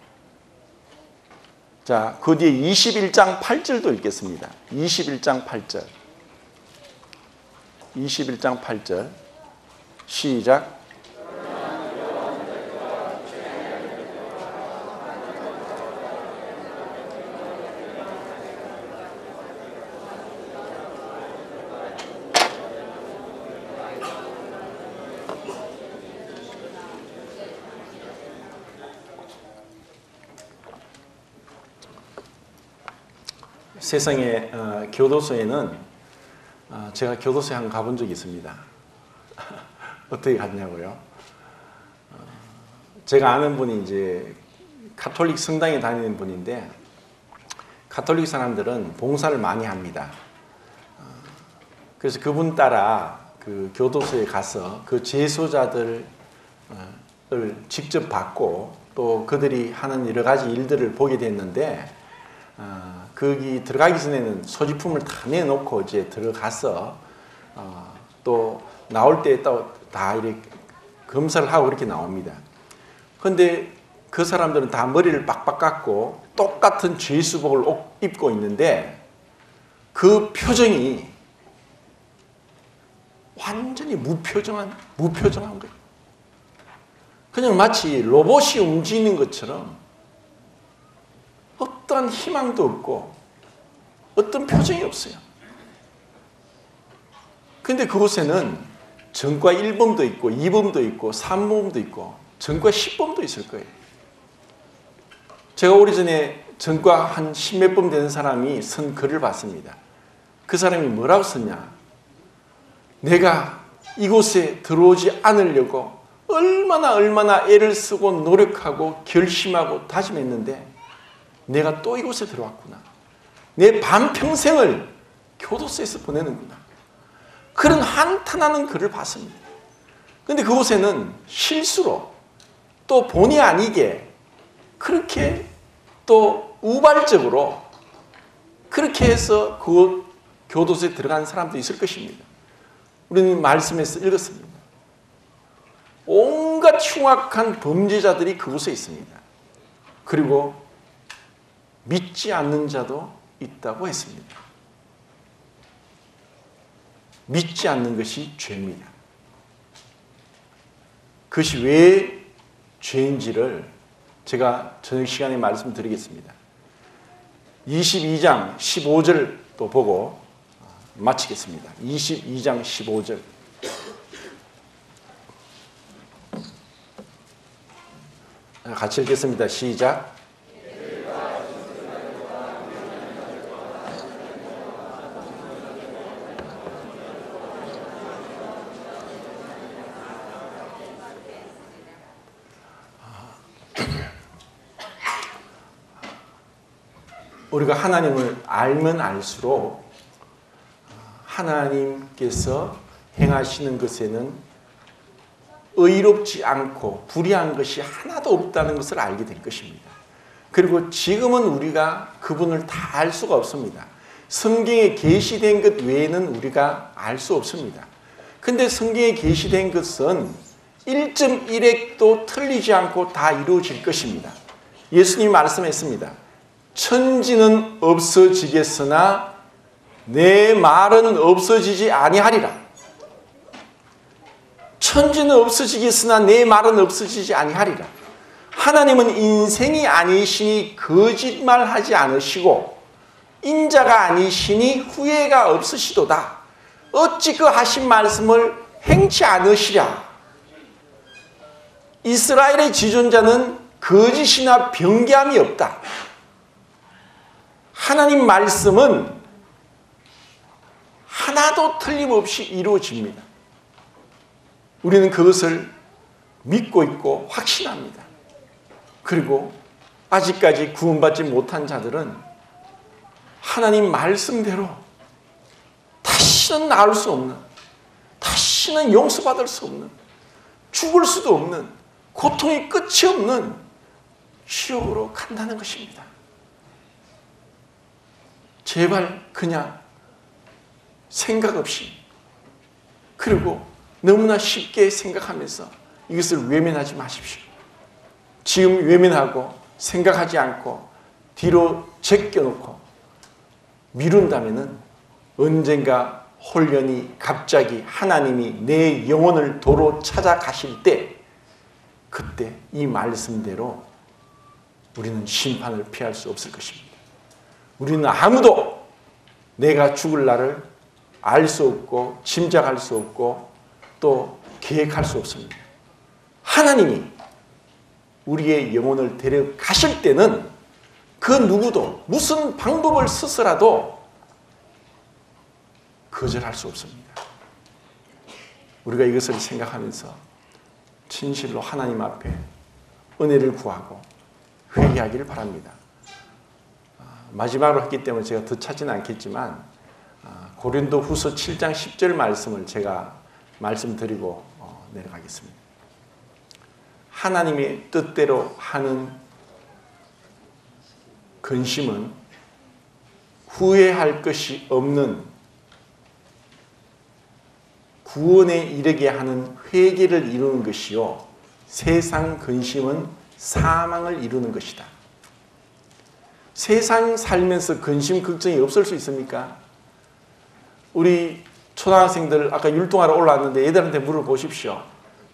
자, 그 뒤에 21장 8절도 읽겠습니다. 21장 8절. 21장 8절. 시작. 세상의 교도소에는 제가 교도소에 한번 가본 적이 있습니다. 어떻게 갔냐고요? 제가 아는 분이 이제 가톨릭 성당에 다니는 분인데, 가톨릭 사람들은 봉사를 많이 합니다. 그래서 그분 따라 그 교도소에 가서 그 재소자들을 직접 받고 또 그들이 하는 여러 가지 일들을 보게 됐는데, 거기 들어가기 전에는 소지품을 다 내놓고 이제 들어가서 또 나올 때 또 다 이렇게 검사를 하고 그렇게 나옵니다. 그런데 그 사람들은 다 머리를 빡빡 깎고 똑같은 죄수복을 입고 있는데 그 표정이 완전히 무표정한 거예요. 그냥 마치 로봇이 움직이는 것처럼 어떠한 희망도 없고 어떤 표정이 없어요. 그런데 그곳에는 전과 1범도 있고 2범도 있고 3범도 있고 전과 10범도 있을 거예요. 제가 오래전에 전과 한 10몇 범 되는 사람이 쓴 글을 봤습니다. 그 사람이 뭐라고 썼냐? 내가 이곳에 들어오지 않으려고 얼마나 애를 쓰고 노력하고 결심하고 다짐했는데 내가 또 이곳에 들어왔구나. 내 반평생을 교도소에서 보내는구나. 그런 한탄하는 글을 봤습니다. 그런데 그곳에는 실수로 또 본의 아니게 그렇게 또 우발적으로 그렇게 해서 그 교도소에 들어간 사람도 있을 것입니다. 우리는 말씀에서 읽었습니다. 온갖 흉악한 범죄자들이 그곳에 있습니다. 그리고 믿지 않는 자도 있다고 했습니다. 믿지 않는 것이 죄입니다. 그것이 왜 죄인지를 제가 저녁 시간에 말씀드리겠습니다. 22장 15절 또 보고 마치겠습니다. 22장 15절. 같이 읽겠습니다. 시작. 우리가 하나님을 알면 알수록 하나님께서 행하시는 것에는 의롭지 않고 불의한 것이 하나도 없다는 것을 알게 될 것입니다. 그리고 지금은 우리가 그분을 다 알 수가 없습니다. 성경에 계시된 것 외에는 우리가 알 수 없습니다. 근데 성경에 계시된 것은 1.1획도 틀리지 않고 다 이루어질 것입니다. 예수님이 말씀했습니다. 천지는 없어지겠으나 내 말은 없어지지 아니하리라. 천지는 없어지겠으나 내 말은 없어지지 아니하리라. 하나님은 인생이 아니시니 거짓말하지 않으시고 인자가 아니시니 후회가 없으시도다. 어찌 그 하신 말씀을 행치 않으시랴. 이스라엘의 지존자는 거짓이나 변개함이 없다. 하나님 말씀은 하나도 틀림없이 이루어집니다. 우리는 그것을 믿고 있고 확신합니다. 그리고 아직까지 구원받지 못한 자들은 하나님 말씀대로 다시는 나을 수 없는, 다시는 용서받을 수 없는, 죽을 수도 없는, 고통이 끝이 없는 지옥으로 간다는 것입니다. 제발 그냥 생각 없이, 그리고 너무나 쉽게 생각하면서 이것을 외면하지 마십시오. 지금 외면하고 생각하지 않고 뒤로 제껴놓고 미룬다면 언젠가 홀연히 갑자기 하나님이 내 영혼을 도로 찾아가실 때, 그때 이 말씀대로 우리는 심판을 피할 수 없을 것입니다. 우리는 아무도 내가 죽을 날을 알 수 없고 짐작할 수 없고 또 계획할 수 없습니다. 하나님이 우리의 영혼을 데려가실 때는 그 누구도 무슨 방법을 써서라도 거절할 수 없습니다. 우리가 이것을 생각하면서 진실로 하나님 앞에 은혜를 구하고 회개하기를 바랍니다. 마지막으로 했기 때문에 제가 더 찾지는 않겠지만 고린도 후서 7장 10절 말씀을 제가 말씀드리고 내려가겠습니다. 하나님의 뜻대로 하는 근심은 후회할 것이 없는 구원에 이르게 하는 회개를 이루는 것이요, 세상 근심은 사망을 이루는 것이다. 세상 살면서 근심, 걱정이 없을 수 있습니까? 우리 초등학생들 아까 율동하러 올라왔는데 애들한테 물어보십시오.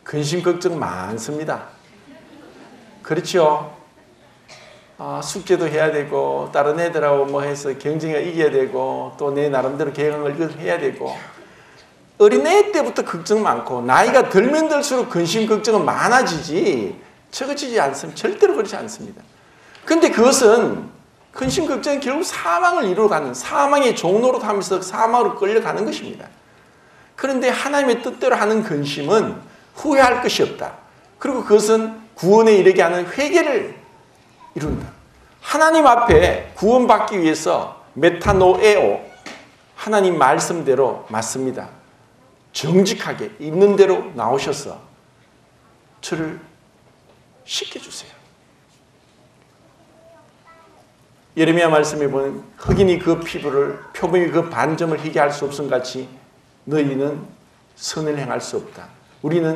근심, 걱정 많습니다. 그렇죠? 숙제도 해야 되고 다른 애들하고 뭐 해서 경쟁에 이겨야 되고 또 내 나름대로 계획한 걸 해야 되고, 어린애 때부터 걱정 많고 나이가 들면 들수록 근심, 걱정은 많아지지 적어지지 않습니다. 절대로 그렇지 않습니다. 그런데 그것은 근심, 걱정은 결국 사망을 이루어가는, 사망의 종로로 하면서 사망으로 끌려가는 것입니다. 그런데 하나님의 뜻대로 하는 근심은 후회할 것이 없다. 그리고 그것은 구원에 이르게 하는 회개를 이룬다. 하나님 앞에 구원받기 위해서 메타노에오, 하나님 말씀대로 맞습니다. 정직하게 있는 대로 나오셔서 저를 씻겨주세요. 예레미야 말씀에 보면 흑인이 그 피부를, 표범이 그 반점을 희게 할 수 없음 같이 너희는 선을 행할 수 없다. 우리의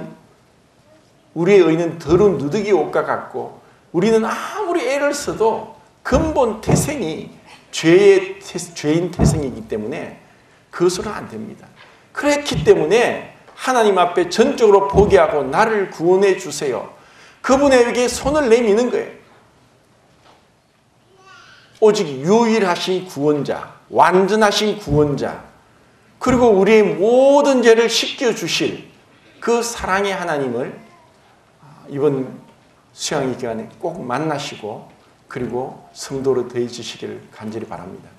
의는 더러운 누더기 옷과 같고 우리는 아무리 애를 써도 근본 태생이 죄인 태생이기 때문에 그것으로는 안 됩니다. 그렇기 때문에 하나님 앞에 전적으로 포기하고 나를 구원해 주세요. 그분에게 손을 내미는 거예요. 오직 유일하신 구원자, 완전하신 구원자, 그리고 우리의 모든 죄를 씻겨주실 그 사랑의 하나님을 이번 수양의 기간에 꼭 만나시고 그리고 성도로 되어주시기를 간절히 바랍니다.